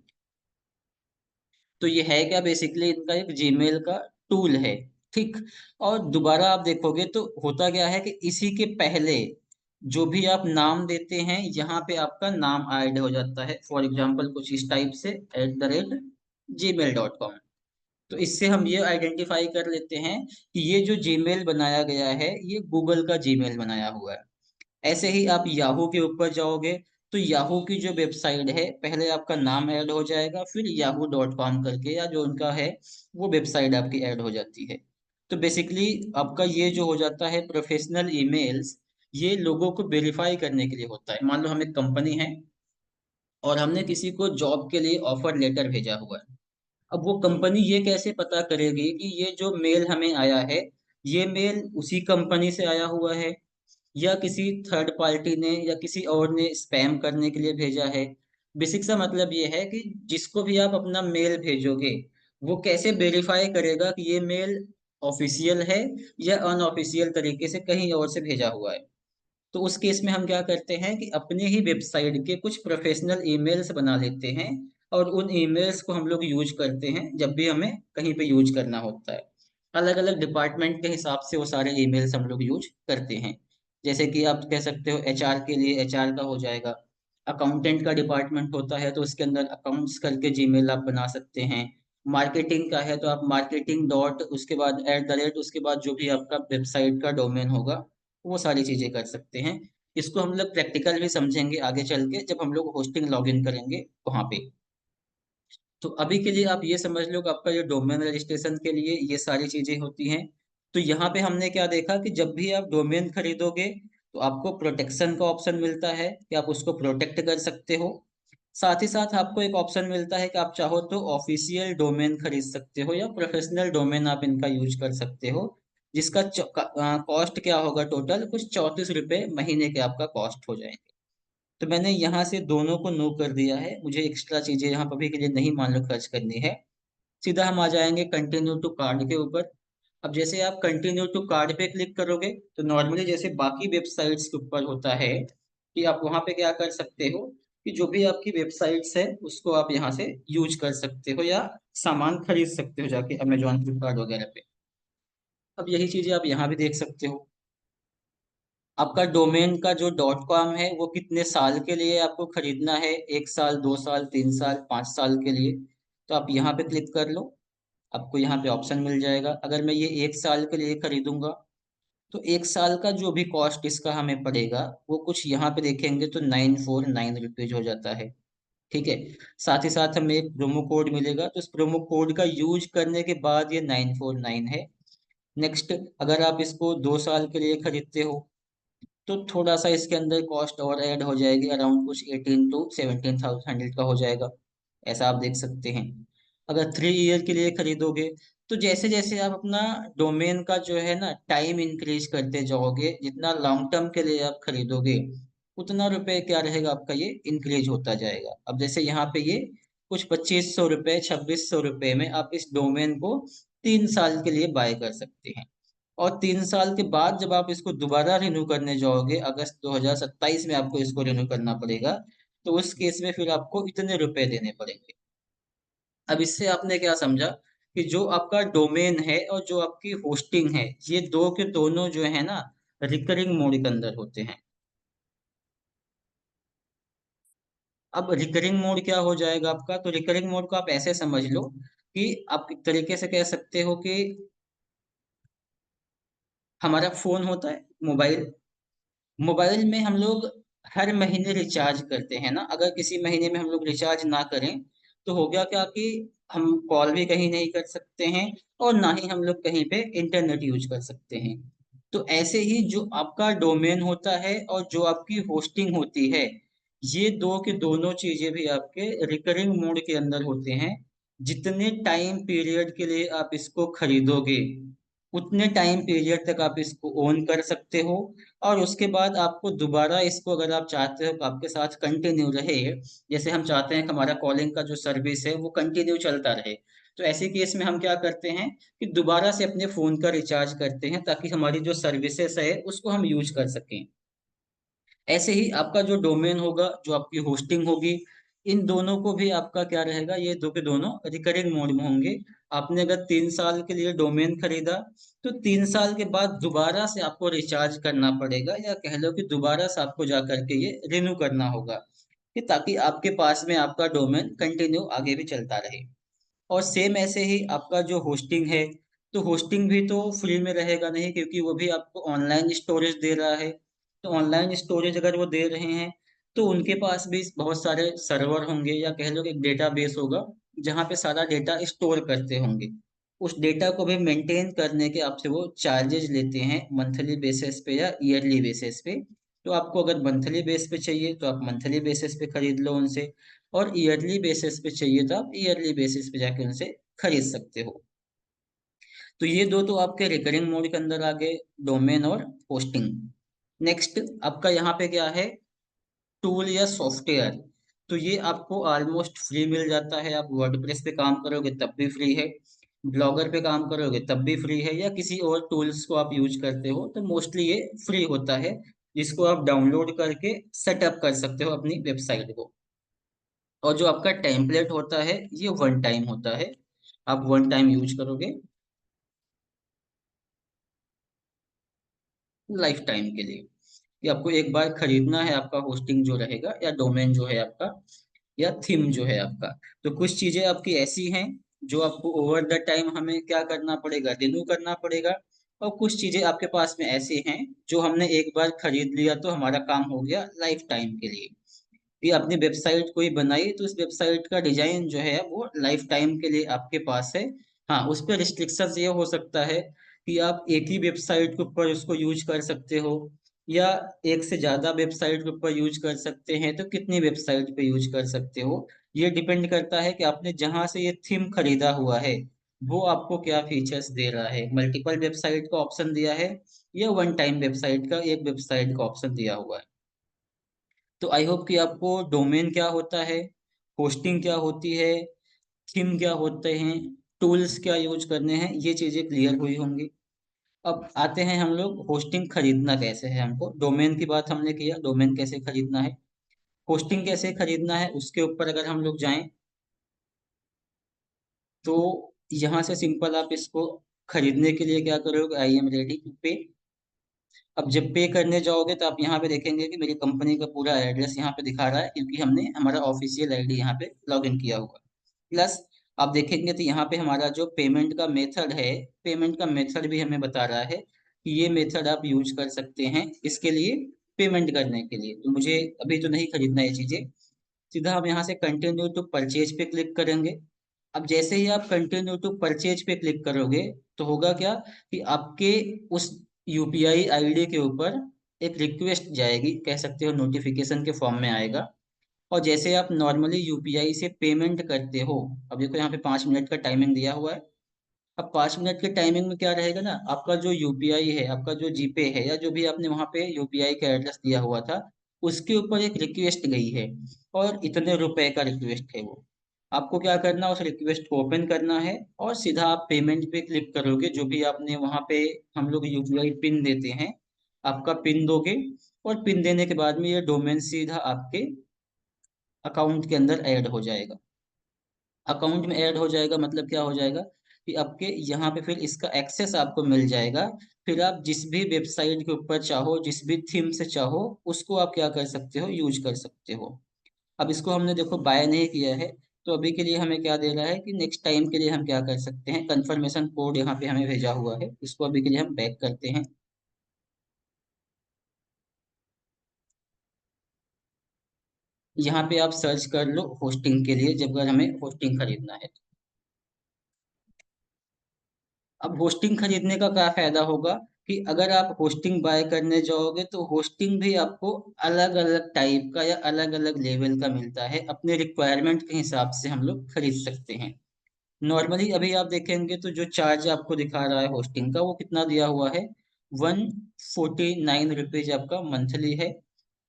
तो ये है क्या, बेसिकली इनका एक जीमेल का टूल है। ठीक। और दोबारा आप देखोगे तो होता क्या है कि इसी के पहले जो भी आप नाम देते हैं यहाँ पे आपका नाम ऐड हो जाता है, फॉर एग्जाम्पल कुछ इस टाइप से @gmail.com। तो इससे हम ये आइडेंटिफाई कर लेते हैं कि ये जो जीमेल बनाया गया है ये गूगल का जीमेल बनाया हुआ है। ऐसे ही आप याहू के ऊपर जाओगे तो याहू की जो वेबसाइट है पहले आपका नाम ऐड हो जाएगा, फिर yahoo.com करके या जो उनका है वो वेबसाइट आपकी ऐड हो जाती है। तो बेसिकली आपका ये जो हो जाता है प्रोफेशनल ईमेल्स, ये लोगों को वेरीफाई करने के लिए होता है। मान लो हम एक कंपनी है और हमने किसी को जॉब के लिए ऑफर लेटर भेजा हुआ है। अब वो कंपनी ये कैसे पता करेगी कि ये जो मेल हमें आया है ये मेल उसी कंपनी से आया हुआ है या किसी थर्ड पार्टी ने या किसी और ने स्पैम करने के लिए भेजा है। बेसिक सा मतलब ये है कि जिसको भी आप अपना मेल भेजोगे वो कैसे वेरीफाई करेगा कि ये मेल ऑफिशियल है या अनऑफिशियल तरीके से कहीं और से भेजा हुआ है। तो उस केस में हम क्या करते हैं कि अपने ही वेबसाइट के कुछ प्रोफेशनल ईमेल्स बना लेते हैं और उन ईमेल्स को हम लोग यूज करते हैं जब भी हमें कहीं पे यूज करना होता है। अलग अलग डिपार्टमेंट के हिसाब से वो सारे ईमेल्स हम लोग यूज करते हैं। जैसे कि आप कह सकते हो एचआर के लिए एचआर का हो जाएगा, अकाउंटेंट का डिपार्टमेंट होता है तो उसके अंदर अकाउंट्स करके जीमेल आप बना सकते हैं। मार्केटिंग का है तो आप मार्केटिंग डॉट उसके बाद उसके बाद जो भी आपका वेबसाइट का डोमेन होगा वो सारी चीजें कर सकते हैं। इसको हम लोग प्रैक्टिकल भी समझेंगे आगे चल के जब हम लोग होस्टिंग लॉगिन करेंगे वहां पे। तो अभी के लिए आप ये समझ लो कि आपका ये डोमेन रजिस्ट्रेशन के लिए ये सारी चीजें होती हैं। तो यहाँ पे हमने क्या देखा कि जब भी आप डोमेन खरीदोगे तो आपको प्रोटेक्शन का ऑप्शन मिलता है कि आप उसको प्रोटेक्ट कर सकते हो। साथ ही साथ आपको एक ऑप्शन मिलता है कि आप चाहो तो ऑफिशियल डोमेन खरीद सकते हो या प्रोफेशनल डोमेन आप इनका यूज कर सकते हो, जिसका कॉस्ट क्या होगा, टोटल कुछ 34 रुपए महीने के आपका कॉस्ट हो जाएंगे। तो मैंने यहाँ से दोनों को नो कर दिया है, मुझे एक्स्ट्रा चीजें यहाँ पर अभी के लिए नहीं मान लो खर्च करनी है। सीधा हम आ जाएंगे कंटिन्यू टू कार्ड के ऊपर। अब जैसे आप कंटिन्यू टू कार्ड पे क्लिक करोगे तो नॉर्मली जैसे बाकी वेबसाइट्स के ऊपर होता है कि आप वहां पे क्या कर सकते हो कि जो भी आपकी वेबसाइट्स है उसको आप यहाँ से यूज कर सकते हो या सामान खरीद सकते हो जाके अमेजोन, फ्लिपकार्ट वगैरह पे। अब यही चीजें आप यहाँ भी देख सकते हो। आपका डोमेन का जो डॉट कॉम है वो कितने साल के लिए आपको खरीदना है, 1 साल, 2 साल, 3 साल, 5 साल के लिए। तो आप यहाँ पे क्लिक कर लो, आपको यहाँ पे ऑप्शन मिल जाएगा। अगर मैं ये 1 साल के लिए खरीदूंगा तो 1 साल का जो भी कॉस्ट इसका हमें पड़ेगा वो कुछ यहाँ पे देखेंगे तो 949 रुपीज हो जाता है। ठीक है। साथ ही साथ हमें एक प्रोमो कोड मिलेगा, तो इस प्रोमो कोड का यूज करने के बाद ये 949 है। नेक्स्ट, अगर आप इसको 2 साल के लिए खरीदते हो तो थोड़ा सा इसके अंदर कॉस्ट और ऐड हो जाएगी, अराउंड कुछ 18 to 17,000 का हो जाएगा। ऐसा आप देख सकते हैं। अगर 3 ईयर के लिए खरीदोगे तो जैसे जैसे आप अपना डोमेन का जो है ना टाइम इंक्रीज करते जाओगे, जितना लॉन्ग टर्म के लिए आप खरीदोगे उतना रुपए क्या रहेगा आपका, ये इंक्रीज होता जाएगा। अब जैसे यहाँ पे ये कुछ 2500 रुपये, 2600 रुपये में आप इस डोमेन को 3 साल के लिए बाय कर सकते हैं। और 3 साल के बाद जब आप इसको दोबारा रिन्यू करने जाओगे, अगस्त 2027 में आपको इसको रिन्यू करना पड़ेगा, तो उस केस में फिर आपको इतने रुपए देने पड़ेंगे। अब इससे आपने क्या समझा कि जो आपका डोमेन है और जो आपकी होस्टिंग है, ये दो के दोनों जो है ना रिकरिंग मोड के अंदर होते हैं। अब रिकरिंग मोड क्या हो जाएगा आपका, तो रिकरिंग मोड को आप ऐसे समझ लो कि आप एक तरीके से कह सकते हो कि हमारा फोन होता है मोबाइल, मोबाइल में हम लोग हर महीने रिचार्ज करते हैं ना। अगर किसी महीने में हम लोग रिचार्ज ना करें तो हो गया क्या कि हम कॉल भी कहीं नहीं कर सकते हैं और ना ही हम लोग कहीं पे इंटरनेट यूज कर सकते हैं। तो ऐसे ही जो आपका डोमेन होता है और जो आपकी होस्टिंग होती है, ये दो के दोनों चीजें भी आपके रिकरिंग मोड के अंदर होते हैं। जितने टाइम पीरियड के लिए आप इसको खरीदोगे उतने टाइम पीरियड तक आप इसको ओन कर सकते हो। और उसके बाद आपको दोबारा इसको अगर आप चाहते हो कि आपके साथ कंटिन्यू रहे, जैसे हम चाहते हैं कि हमारा कॉलिंग का जो सर्विस है वो कंटिन्यू चलता रहे, तो ऐसे केस में हम क्या करते हैं कि दोबारा से अपने फोन का रिचार्ज करते हैं ताकि हमारी जो सर्विसेज है उसको हम यूज कर सकें। ऐसे ही आपका जो डोमेन होगा, जो आपकी होस्टिंग होगी, इन दोनों को भी आपका क्या रहेगा, ये दो के दोनों रिकरिंग मोड में होंगे। आपने अगर 3 साल के लिए डोमेन खरीदा तो 3 साल के बाद दोबारा से आपको रिचार्ज करना पड़ेगा, या कह लो कि दोबारा से आपको जा करके ये रिन्यू करना होगा, कि ताकि आपके पास में आपका डोमेन कंटिन्यू आगे भी चलता रहे। और सेम ऐसे ही आपका जो होस्टिंग है, तो होस्टिंग भी तो फ्री में रहेगा नहीं, क्योंकि वो भी आपको ऑनलाइन स्टोरेज दे रहा है। तो ऑनलाइन स्टोरेज अगर वो दे रहे हैं तो उनके पास भी बहुत सारे सर्वर होंगे, या कह लो कि एक डेटाबेस होगा जहाँ पे सारा डेटा स्टोर करते होंगे। उस डेटा को भी मेंटेन करने के आपसे वो चार्जेज लेते हैं मंथली बेसिस पे या ईयरली बेसिस पे। तो आपको अगर मंथली बेस पे चाहिए तो आप मंथली बेसिस पे खरीद लो उनसे, और ईयरली बेसिस पे चाहिए तो आप ईयरली बेसिस पे जाके उनसे खरीद सकते हो। तो ये दो तो आपके रिकरिंग मोड के अंदर आ गए, डोमेन और होस्टिंग। नेक्स्ट आपका यहाँ पे क्या है, टूल या सॉफ्टवेयर। तो ये आपको ऑलमोस्ट फ्री मिल जाता है। आप वर्डप्रेस पे काम करोगे तब भी फ्री है, ब्लॉगर पे काम करोगे तब भी फ्री है, या किसी और टूल्स को आप यूज करते हो तो मोस्टली ये फ्री होता है, जिसको आप डाउनलोड करके सेटअप कर सकते हो अपनी वेबसाइट को। और जो आपका टेम्पलेट होता है ये वन टाइम होता है, आप वन टाइम यूज करोगे लाइफ टाइम के लिए। ये आपको एक बार खरीदना है आपका होस्टिंग जो रहेगा या डोमेन जो है आपका या थीम जो है आपका। तो कुछ चीजें आपकी ऐसी हैं जो आपको ओवर द टाइम हमें क्या करना पड़ेगा, रिन्यू करना पड़ेगा। और कुछ चीजें आपके पास में ऐसी हैं जो हमने एक बार खरीद लिया तो हमारा काम हो गया लाइफ टाइम के लिए। ये अपनी वेबसाइट कोई बनाई तो उस वेबसाइट का डिजाइन जो है वो लाइफ टाइम के लिए आपके पास है। हाँ, उस पर रिस्ट्रिक्शंस ये हो सकता है कि आप एक ही वेबसाइट के ऊपर उसको यूज कर सकते हो, या एक से ज्यादा वेबसाइट के ऊपर यूज कर सकते हैं, तो कितनी वेबसाइट पे यूज कर सकते हो ये डिपेंड करता है कि आपने जहां से ये थीम खरीदा हुआ है वो आपको क्या फीचर्स दे रहा है, मल्टीपल वेबसाइट का ऑप्शन दिया है या वन टाइम वेबसाइट का एक वेबसाइट का ऑप्शन दिया हुआ है। तो आई होप कि आपको डोमेन क्या होता है, होस्टिंग क्या होती है, थीम क्या होते हैं, टूल्स क्या यूज करने हैं, ये चीजें क्लियर हुई होंगी। अब आते हैं हम लोग होस्टिंग खरीदना कैसे है। हमको डोमेन की बात हमने किया, डोमेन कैसे खरीदना है, होस्टिंग कैसे खरीदना है, उसके ऊपर अगर हम लोग जाएं तो यहाँ से सिंपल आप इसको खरीदने के लिए क्या करोगे, आई एम रेडी टू पे। अब जब पे करने जाओगे तो आप यहाँ पे देखेंगे कि मेरी कंपनी का पूरा एड्रेस यहाँ पे दिखा रहा है, क्योंकि हमने हमारा ऑफिशियल आईडी यहाँ पे लॉग इन किया हुआ है। प्लस आप देखेंगे तो यहाँ पे हमारा जो पेमेंट का मेथड है, पेमेंट का मेथड भी हमें बता रहा है कि ये मेथड आप यूज कर सकते हैं इसके लिए, पेमेंट करने के लिए। तो मुझे अभी तो नहीं खरीदना ये चीजें। सीधा हम यहाँ से कंटिन्यू टू परचेज पे क्लिक करेंगे। अब जैसे ही आप कंटिन्यू टू परचेज पे क्लिक करोगे तो होगा क्या कि आपके उस यूपीआई आईडी के ऊपर एक रिक्वेस्ट जाएगी, कह सकते हो नोटिफिकेशन के फॉर्म में आएगा। और जैसे आप नॉर्मली यूपीआई से पेमेंट करते हो, अब देखो यहाँ पे 5 मिनट का टाइमिंग दिया हुआ है। अब 5 मिनट के टाइमिंग में क्या रहेगा ना, आपका जो यूपीआई है, आपका जो जीपे है, या जो भी आपने वहां पे यूपीआई का एड्रेस दिया हुआ था, उसके ऊपर एक रिक्वेस्ट गई है और इतने रुपए का रिक्वेस्ट है वो। आपको क्या करना है, उस रिक्वेस्ट को ओपन करना है और सीधा आप पेमेंट पे क्लिक करोगे। जो भी आपने वहां पे, हम लोग यूपीआई पिन देते हैं, आपका पिन दोगे और पिन देने के बाद में ये डोमेन सीधा आपके अकाउंट के अंदर ऐड हो जाएगा। अकाउंट में ऐड हो जाएगा मतलब क्या हो जाएगा कि आपके यहाँ पे फिर इसका एक्सेस आपको मिल जाएगा। फिर आप जिस भी वेबसाइट के ऊपर चाहो, जिस भी थीम से चाहो, उसको आप क्या कर सकते हो, यूज कर सकते हो। अब इसको हमने देखो बाय नहीं किया है, तो अभी के लिए हमें क्या दे रहा है कि नेक्स्ट टाइम के लिए हम क्या कर सकते हैं, कंफर्मेशन कोड यहाँ पे हमें भेजा हुआ है, इसको अभी के लिए हम बैक करते हैं। यहाँ पे आप सर्च कर लो होस्टिंग के लिए, जब अगर हमें होस्टिंग खरीदना है। अब होस्टिंग खरीदने का क्या फायदा होगा कि अगर आप होस्टिंग बाय करने जाओगे तो होस्टिंग भी आपको अलग अलग टाइप का या अलग अलग लेवल का मिलता है, अपने रिक्वायरमेंट के हिसाब से हम लोग खरीद सकते हैं। नॉर्मली अभी आप देखेंगे तो जो चार्ज आपको दिखा रहा है होस्टिंग का, वो कितना दिया हुआ है, 149 रुपीज आपका मंथली है।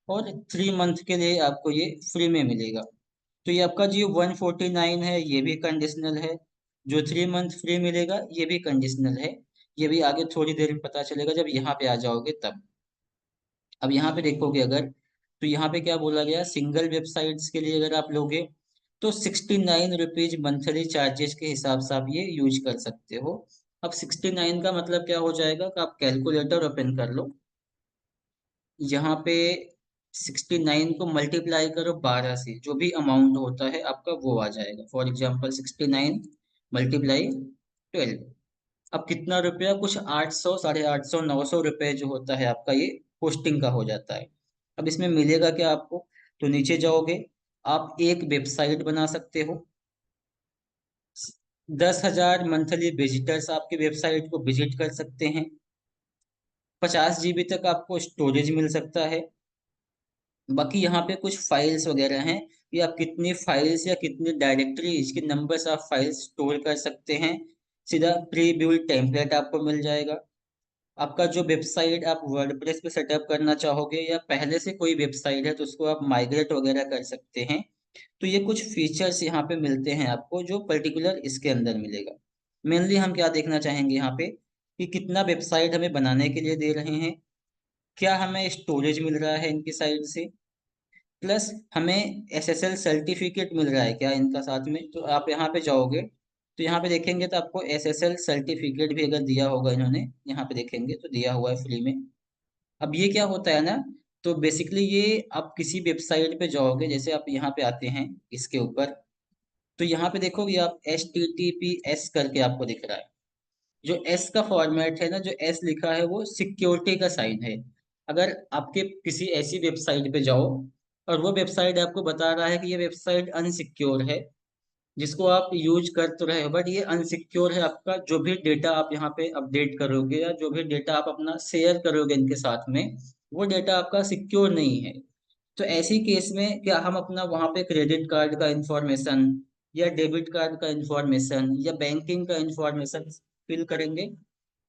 और 3 मंथ के लिए आपको ये फ्री में मिलेगा। तो ये आपका जो 149 है ये भी कंडीशनल है, जो 3 मंथ फ्री मिलेगा ये भी कंडीशनल है। ये भी आगे थोड़ी देर में पता चलेगा जब यहाँ पे आ जाओगे तब। अब यहाँ पे देखोगे अगर, तो यहाँ पे क्या बोला गया, सिंगल वेबसाइट्स के लिए अगर आप लोगे तो 69 रुपीज मंथली चार्जेस के हिसाब से आप ये यूज कर सकते हो। अब 69 का मतलब क्या हो जाएगा कि आप कैलकुलेटर ओपन कर लो, यहाँ पे 69 को मल्टीप्लाई करो 12 से, जो भी अमाउंट होता है आपका वो आ जाएगा। For example 69 × 12। अब कितना रुपया, कुछ 800, 850, 900 रुपये जो होता है आपका ये होस्टिंग का हो जाता है। अब इसमें मिलेगा क्या आपको, तो नीचे जाओगे, आप एक वेबसाइट बना सकते हो। 10,000 मंथली विजिटर्स आपकी वेबसाइट को विजिट कर सकते हैं। 50 GB तक आपको स्टोरेज मिल सकता है। बाकी यहाँ पे कुछ फाइल्स वगैरह हैं कि आप कितनी फाइल्स या कितनी डायरेक्टरी, इसके नंबर्स आप फाइल्स स्टोर कर सकते हैं। सीधा प्री बिल्ट टेम्पलेट आपको मिल जाएगा। आपका जो वेबसाइट आप वर्डप्रेस पे सेटअप करना चाहोगे या पहले से कोई वेबसाइट है तो उसको आप माइग्रेट वगैरह कर सकते हैं। तो ये कुछ फीचर्स यहाँ पे मिलते हैं आपको, जो पर्टिकुलर इसके अंदर मिलेगा। मेनली हम क्या देखना चाहेंगे यहाँ पे कि कितना वेबसाइट हमें बनाने के लिए दे रहे हैं, क्या हमें स्टोरेज मिल रहा है इनकी साइड से, प्लस हमें एसएसएल सर्टिफिकेट मिल रहा है क्या इनका साथ में। तो आप यहाँ पे जाओगे तो यहाँ पे देखेंगे तो आपको एसएसएल सर्टिफिकेट भी अगर दिया होगा इन्होंने, यहाँ पे देखेंगे तो दिया हुआ है फ्री में। अब ये क्या होता है ना, तो बेसिकली ये आप किसी वेबसाइट पे जाओगे, जैसे आप यहाँ पे आते हैं इसके ऊपर, तो यहाँ पे देखोगे आप HTTPS करके आपको दिख रहा है। जो एस का फॉर्मेट है ना, जो एस लिखा है वो सिक्योरिटी का साइन है। अगर आपके किसी ऐसी वेबसाइट पे जाओ और वो वेबसाइट आपको बता रहा है कि ये वेबसाइट अनसिक्योर है, जिसको आप यूज कर तो रहे हो बट ये अनसिक्योर है, आपका जो भी डेटा आप यहाँ पे अपडेट करोगे या जो भी डेटा आप अपना शेयर करोगे इनके साथ में, वो डेटा आपका सिक्योर नहीं है। तो ऐसी केस में क्या हम अपना वहाँ पे क्रेडिट कार्ड का इंफॉर्मेशन या डेबिट कार्ड का इंफॉर्मेशन या बैंकिंग का इंफॉर्मेशन फिल करेंगे?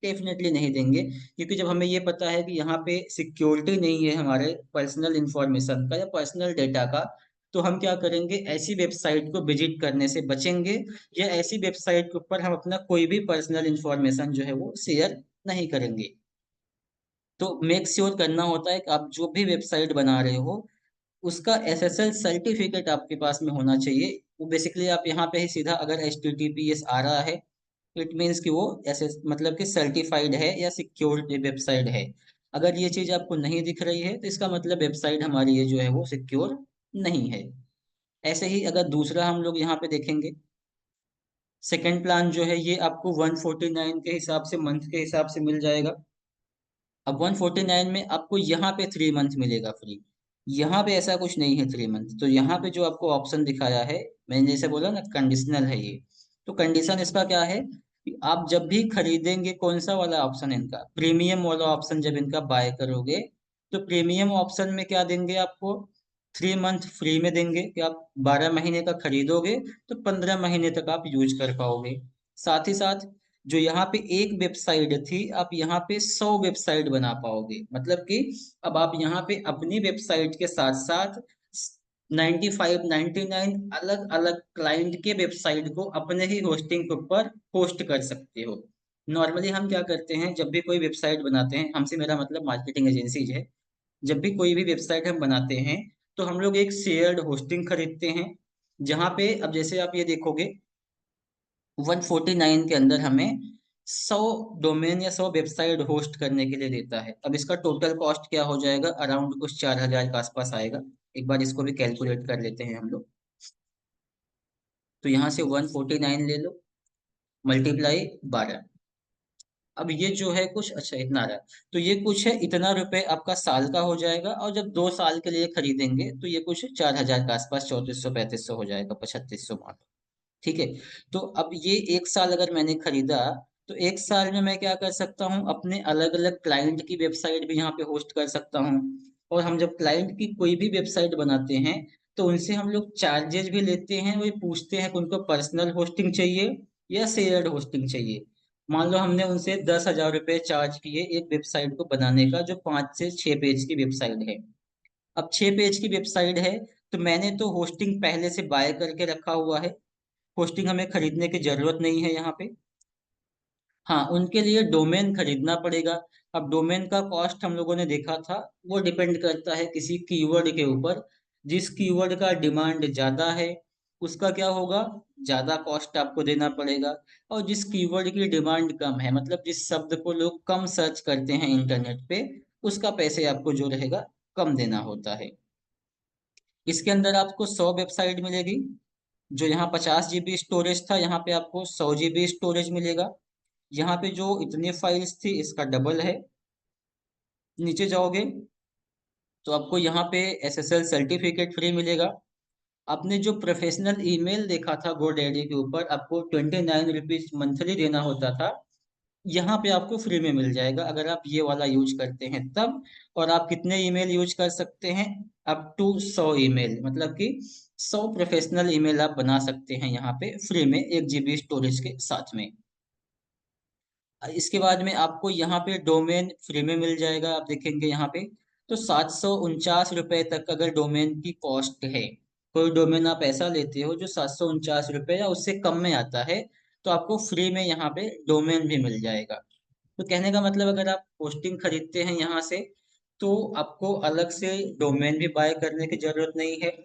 डेफिनेटली नहीं देंगे, क्योंकि जब हमें ये पता है कि यहाँ पे सिक्योरिटी नहीं है हमारे पर्सनल इंफॉर्मेशन का या पर्सनल डेटा का, तो हम क्या करेंगे, ऐसी वेबसाइट को विजिट करने से बचेंगे, या ऐसी वेबसाइट के ऊपर हम अपना कोई भी पर्सनल इंफॉर्मेशन जो है वो शेयर नहीं करेंगे। तो मेक श्योर करना होता है कि आप जो भी वेबसाइट बना रहे हो उसका एसएसएल सर्टिफिकेट आपके पास में होना चाहिए। वो बेसिकली आप यहाँ पे ही सीधा अगर HTTPS आ रहा है, इट मीन्स कि वो ऐसे मतलब कि सर्टिफाइड है या सिक्योर वेबसाइट है। अगर ये चीज आपको नहीं दिख रही है तो इसका मतलब वेबसाइट हमारी ये जो है वो सिक्योर नहीं है। ऐसे ही अगर दूसरा हम लोग यहाँ पे देखेंगे, सेकंड प्लान जो है ये आपको 149 के हिसाब से मंथ के हिसाब से मिल जाएगा। अब 149 में आपको यहाँ पे 3 मंथ मिलेगा फ्री। यहाँ पे ऐसा कुछ नहीं है 3 मंथ, तो यहाँ पे जो आपको ऑप्शन दिखाया है, मैंने जैसे बोला ना कंडीशनल है ये, तो कंडीशन इसका क्या है कि आप जब भी खरीदेंगे, कौन सा वाला ऑप्शन है इनका, प्रीमियम वाला ऑप्शन जब इनका बाय करोगे, तो प्रीमियम ऑप्शन में क्या देंगे आपको, 3 मंथ फ्री में देंगे कि आप 12 महीने का खरीदोगे तो 15 महीने तक आप यूज कर पाओगे। साथ ही साथ जो यहाँ पे एक वेबसाइट थी, आप यहाँ पे 100 वेबसाइट बना पाओगे, मतलब कि अब आप यहाँ पे अपनी वेबसाइट के साथ साथ 95 99 अलग अलग क्लाइंट के वेबसाइट को अपने ही होस्टिंग के ऊपर होस्ट कर सकते हो। नॉर्मली हम क्या करते हैं, जब भी कोई वेबसाइट बनाते हैं, हमसे मेरा मतलब मार्केटिंग एजेंसीज है, जब भी कोई भी वेबसाइट हम बनाते हैं तो हम लोग एक शेयर्ड होस्टिंग खरीदते हैं, जहाँ पे अब जैसे आप ये देखोगे 149 के अंदर हमें 100 डोमेन या 100 वेबसाइट होस्ट करने के लिए देता है। अब इसका टोटल कॉस्ट क्या हो जाएगा, अराउंड कुछ 4,000 के आसपास आएगा। एक बार इसको भी कैलकुलेट कर लेते हैं हम लोग। तो यहाँ से 149 ले लो, मल्टीप्लाई 12। अब ये जो है कुछ अच्छा इतना आ रहा है, तो ये कुछ है इतना रुपए आपका साल का हो जाएगा, और जब 2 साल के लिए खरीदेंगे तो ये कुछ 4,000 के आसपास, 3400 3500 हो जाएगा, 3500 मान लो। ठीक है। तो अब ये 1 साल अगर मैंने खरीदा, तो 1 साल में मैं क्या कर सकता हूँ, अपने अलग अलग क्लाइंट की वेबसाइट भी यहाँ पे होस्ट कर सकता हूँ। और हम जब क्लाइंट की कोई भी वेबसाइट बनाते हैं तो उनसे हम लोग चार्जेस भी लेते हैं, वही पूछते हैं कि उनको पर्सनल होस्टिंग चाहिए या शेयर्ड होस्टिंग चाहिए। मान लो हमने उनसे 10,000 रुपये चार्ज किए एक वेबसाइट को बनाने का, जो 5 से 6 पेज की वेबसाइट है। अब 6 पेज की वेबसाइट है, तो मैंने तो होस्टिंग पहले से बाय करके रखा हुआ है, होस्टिंग हमें खरीदने की जरूरत नहीं है यहाँ पे। हाँ, उनके लिए डोमेन खरीदना पड़ेगा। अब डोमेन का कॉस्ट हम लोगों ने देखा था, वो डिपेंड करता है किसी कीवर्ड के ऊपर। जिस कीवर्ड का डिमांड ज्यादा है उसका क्या होगा, ज्यादा कॉस्ट आपको देना पड़ेगा। और जिस कीवर्ड की डिमांड कम है, मतलब जिस शब्द को लोग कम सर्च करते हैं इंटरनेट पे, उसका पैसे आपको जो रहेगा कम देना होता है। इसके अंदर आपको 100 वेबसाइट मिलेगी। जो यहाँ 50 GB स्टोरेज था, यहाँ पे आपको 100 GB स्टोरेज मिलेगा। यहाँ पे जो इतनी फाइल्स थी इसका डबल है। नीचे जाओगे तो आपको यहाँ पे SSL सर्टिफिकेट फ्री मिलेगा। आपने जो प्रोफेशनल ईमेल देखा था GoDaddy के ऊपर, आपको 29 रुपीज मंथली देना होता था, यहाँ पे आपको फ्री में मिल जाएगा अगर आप ये वाला यूज करते हैं तब। और आप कितने ईमेल यूज कर सकते हैं, अप टू 100 ईमेल, मतलब कि 100 प्रोफेशनल ईमेल आप बना सकते हैं यहाँ पे फ्री में, 1 GB स्टोरेज के साथ में। इसके बाद में आपको यहाँ पे डोमेन फ्री में मिल जाएगा, आप देखेंगे यहाँ पे, तो 749 रुपए तक अगर डोमेन की कॉस्ट है, कोई डोमेन आप ऐसा लेते हो जो 749 रुपये या उससे कम में आता है, तो आपको फ्री में यहाँ पे डोमेन भी मिल जाएगा। तो कहने का मतलब अगर आप होस्टिंग खरीदते हैं यहाँ से, तो आपको अलग से डोमेन भी बाय करने की जरूरत नहीं है,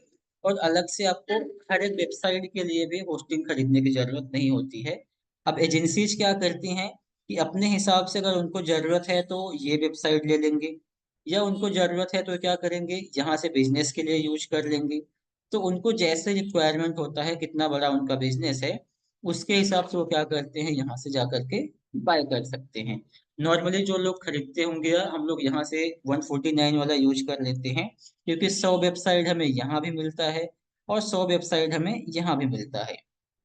और अलग से आपको हर एक वेबसाइट के लिए भी होस्टिंग खरीदने की जरूरत नहीं होती है। अब एजेंसीज क्या करती हैं कि अपने हिसाब से अगर उनको जरूरत है तो ये वेबसाइट ले लेंगे, या उनको जरूरत है तो क्या करेंगे, यहाँ से बिजनेस के लिए यूज कर लेंगे। तो उनको जैसे रिक्वायरमेंट होता है, कितना बड़ा उनका बिजनेस है, उसके हिसाब से वो क्या करते हैं, यहाँ से जा करके बाय कर सकते हैं। नॉर्मली जो लोग खरीदते होंगे, या हम लोग यहाँ से 149 वाला यूज कर लेते हैं, क्योंकि 100 वेबसाइट हमें यहाँ भी मिलता है और 100 वेबसाइट हमें यहाँ भी मिलता है।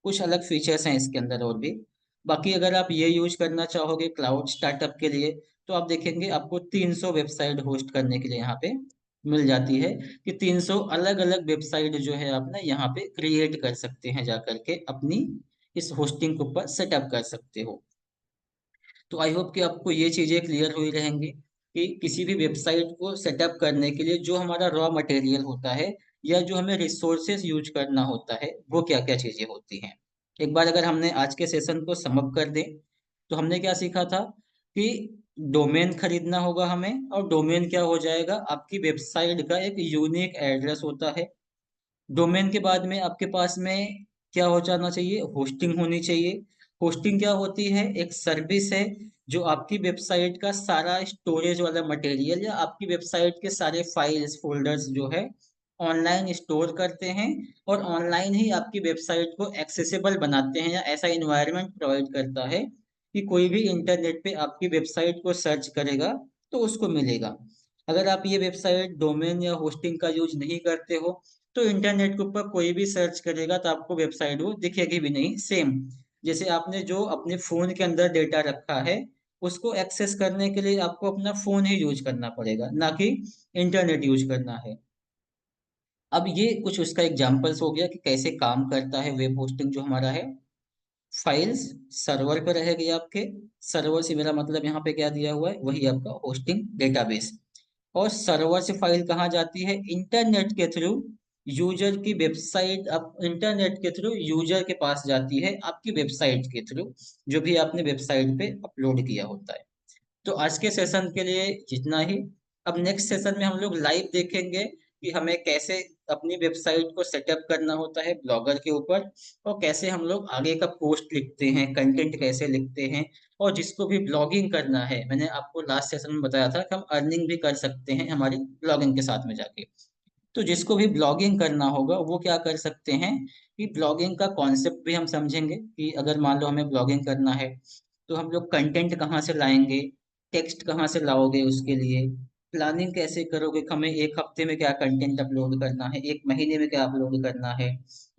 कुछ अलग फीचर्स हैं इसके अंदर और भी। बाकी अगर आप ये यूज करना चाहोगे क्लाउड स्टार्टअप के लिए, तो आप देखेंगे आपको 300 वेबसाइट होस्ट करने के लिए यहाँ पे मिल जाती है, कि 300 अलग अलग वेबसाइट जो है आप ना यहाँ पे क्रिएट कर सकते हैं, जा करके अपनी इस होस्टिंग के ऊपर सेटअप कर सकते हो। तो आई होप कि आपको ये चीजें क्लियर हुई रहेंगी कि किसी भी वेबसाइट को सेटअप करने के लिए जो हमारा रॉ मटेरियल होता है या जो हमें रिसोर्सेस यूज करना होता है वो क्या क्या चीजें होती हैं। एक बार अगर हमने आज के सेशन को समअप कर दें तो हमने क्या सीखा था कि डोमेन खरीदना होगा हमें, और डोमेन क्या हो जाएगा, आपकी वेबसाइट का एक यूनिक एड्रेस होता है। डोमेन के बाद में आपके पास में क्या हो जाना चाहिए, होस्टिंग होनी चाहिए। होस्टिंग क्या होती है, एक सर्विस है जो आपकी वेबसाइट का सारा स्टोरेज वाला मटेरियल या आपकी वेबसाइट के सारे फाइल्स फोल्डर्स जो है ऑनलाइन स्टोर करते हैं, और ऑनलाइन ही आपकी वेबसाइट को एक्सेसिबल बनाते हैं या ऐसा इन्वायरमेंट प्रोवाइड करता है कि कोई भी इंटरनेट पे आपकी वेबसाइट को सर्च करेगा तो उसको मिलेगा। अगर आप ये वेबसाइट डोमेन या होस्टिंग का यूज नहीं करते हो तो इंटरनेट के ऊपर कोई भी सर्च करेगा तो आपको वेबसाइट वो दिखेगी भी नहीं। सेम जैसे आपने जो अपने फोन के अंदर डेटा रखा है उसको एक्सेस करने के लिए आपको अपना फोन ही यूज करना पड़ेगा, ना कि इंटरनेट यूज करना है। अब ये कुछ उसका एग्जांपल्स हो गया कि कैसे काम करता है वेब होस्टिंग जो हमारा है। फाइल्स सर्वर पे रहेगी आपके। सर्वर से मेरा मतलब यहाँ पे क्या दिया हुआ है, वही आपका होस्टिंग डेटाबेस। और सर्वर से फाइल कहाँ जाती है, इंटरनेट के थ्रू यूजर की वेबसाइट, अब इंटरनेट के थ्रू यूजर के पास जाती है आपकी वेबसाइट के थ्रू, जो भी आपने वेबसाइट पे अपलोड किया होता है। तो आज के सेशन के लिए जितना ही। अब नेक्स्ट सेशन में हम लोग लाइव देखेंगे कि हमें कैसे अपनी वेबसाइट को सेटअप करना होता है ब्लॉगर के ऊपर, और कैसे हम लोग आगे का पोस्ट लिखते हैं, कंटेंट कैसे लिखते हैं। और जिसको भी ब्लॉगिंग करना है, मैंने आपको लास्ट सेशन में बताया था कि हम अर्निंग भी कर सकते हैं हमारी ब्लॉगिंग के साथ में जाके। तो जिसको भी ब्लॉगिंग करना होगा वो क्या कर सकते हैं कि ब्लॉगिंग का कॉन्सेप्ट भी हम समझेंगे कि अगर मान लो हमें ब्लॉगिंग करना है तो हम लोग कंटेंट कहाँ से लाएंगे, टेक्स्ट कहाँ से लाओगे, उसके लिए प्लानिंग कैसे करोगे कि हमें एक हफ्ते में क्या कंटेंट अपलोड करना है, एक महीने में क्या अपलोड करना है।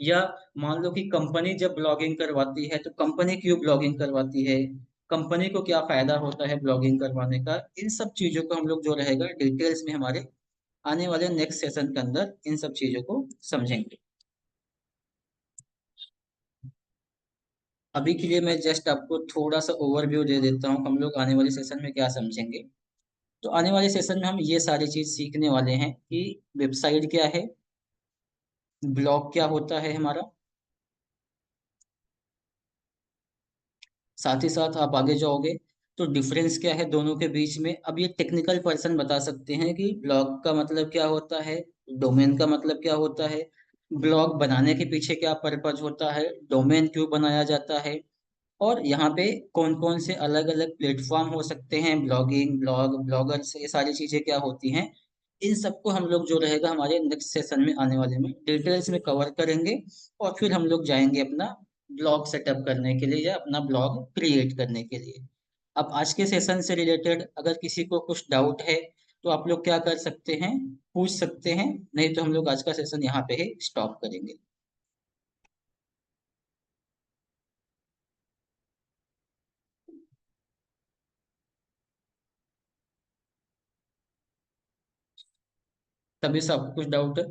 या मान लो कि कंपनी जब ब्लॉगिंग करवाती है तो कंपनी क्यों ब्लॉगिंग करवाती है, कंपनी को क्या फायदा होता है ब्लॉगिंग करवाने का। इन सब चीजों को हम लोग जो रहेगा डिटेल्स में हमारे आने वाले नेक्स्ट सेशन के अंदर इन सब चीजों को समझेंगे। अभी के लिए मैं जस्ट आपको थोड़ा सा ओवरव्यू दे देता हूँ हम लोग आने वाले सेशन में क्या समझेंगे। तो आने वाले सेशन में हम ये सारी चीज सीखने वाले हैं कि वेबसाइट क्या है, ब्लॉग क्या होता है हमारा, साथ ही साथ आप आगे जाओगे तो डिफरेंस क्या है दोनों के बीच में। अब ये टेक्निकल पर्सन बता सकते हैं कि ब्लॉग का मतलब क्या होता है, डोमेन का मतलब क्या होता है, ब्लॉग बनाने के पीछे क्या पर्पज होता है, डोमेन क्यों बनाया जाता है, और यहाँ पे कौन कौन से अलग अलग प्लेटफॉर्म हो सकते हैं, ब्लॉगिंग, ब्लॉग, ब्लॉगर्स, ये सारी चीजें क्या होती हैं। इन सबको हम लोग जो रहेगा हमारे नेक्स्ट सेशन में आने वाले में डिटेल्स में कवर करेंगे। और फिर हम लोग जाएंगे अपना ब्लॉग सेटअप करने के लिए या अपना ब्लॉग क्रिएट करने के लिए। अब आज के सेशन से रिलेटेड अगर किसी को कुछ डाउट है तो आप लोग क्या कर सकते हैं, पूछ सकते हैं, नहीं तो हम लोग आज का सेशन यहाँ पे ही स्टॉप करेंगे। तभी सब कुछ डाउट है।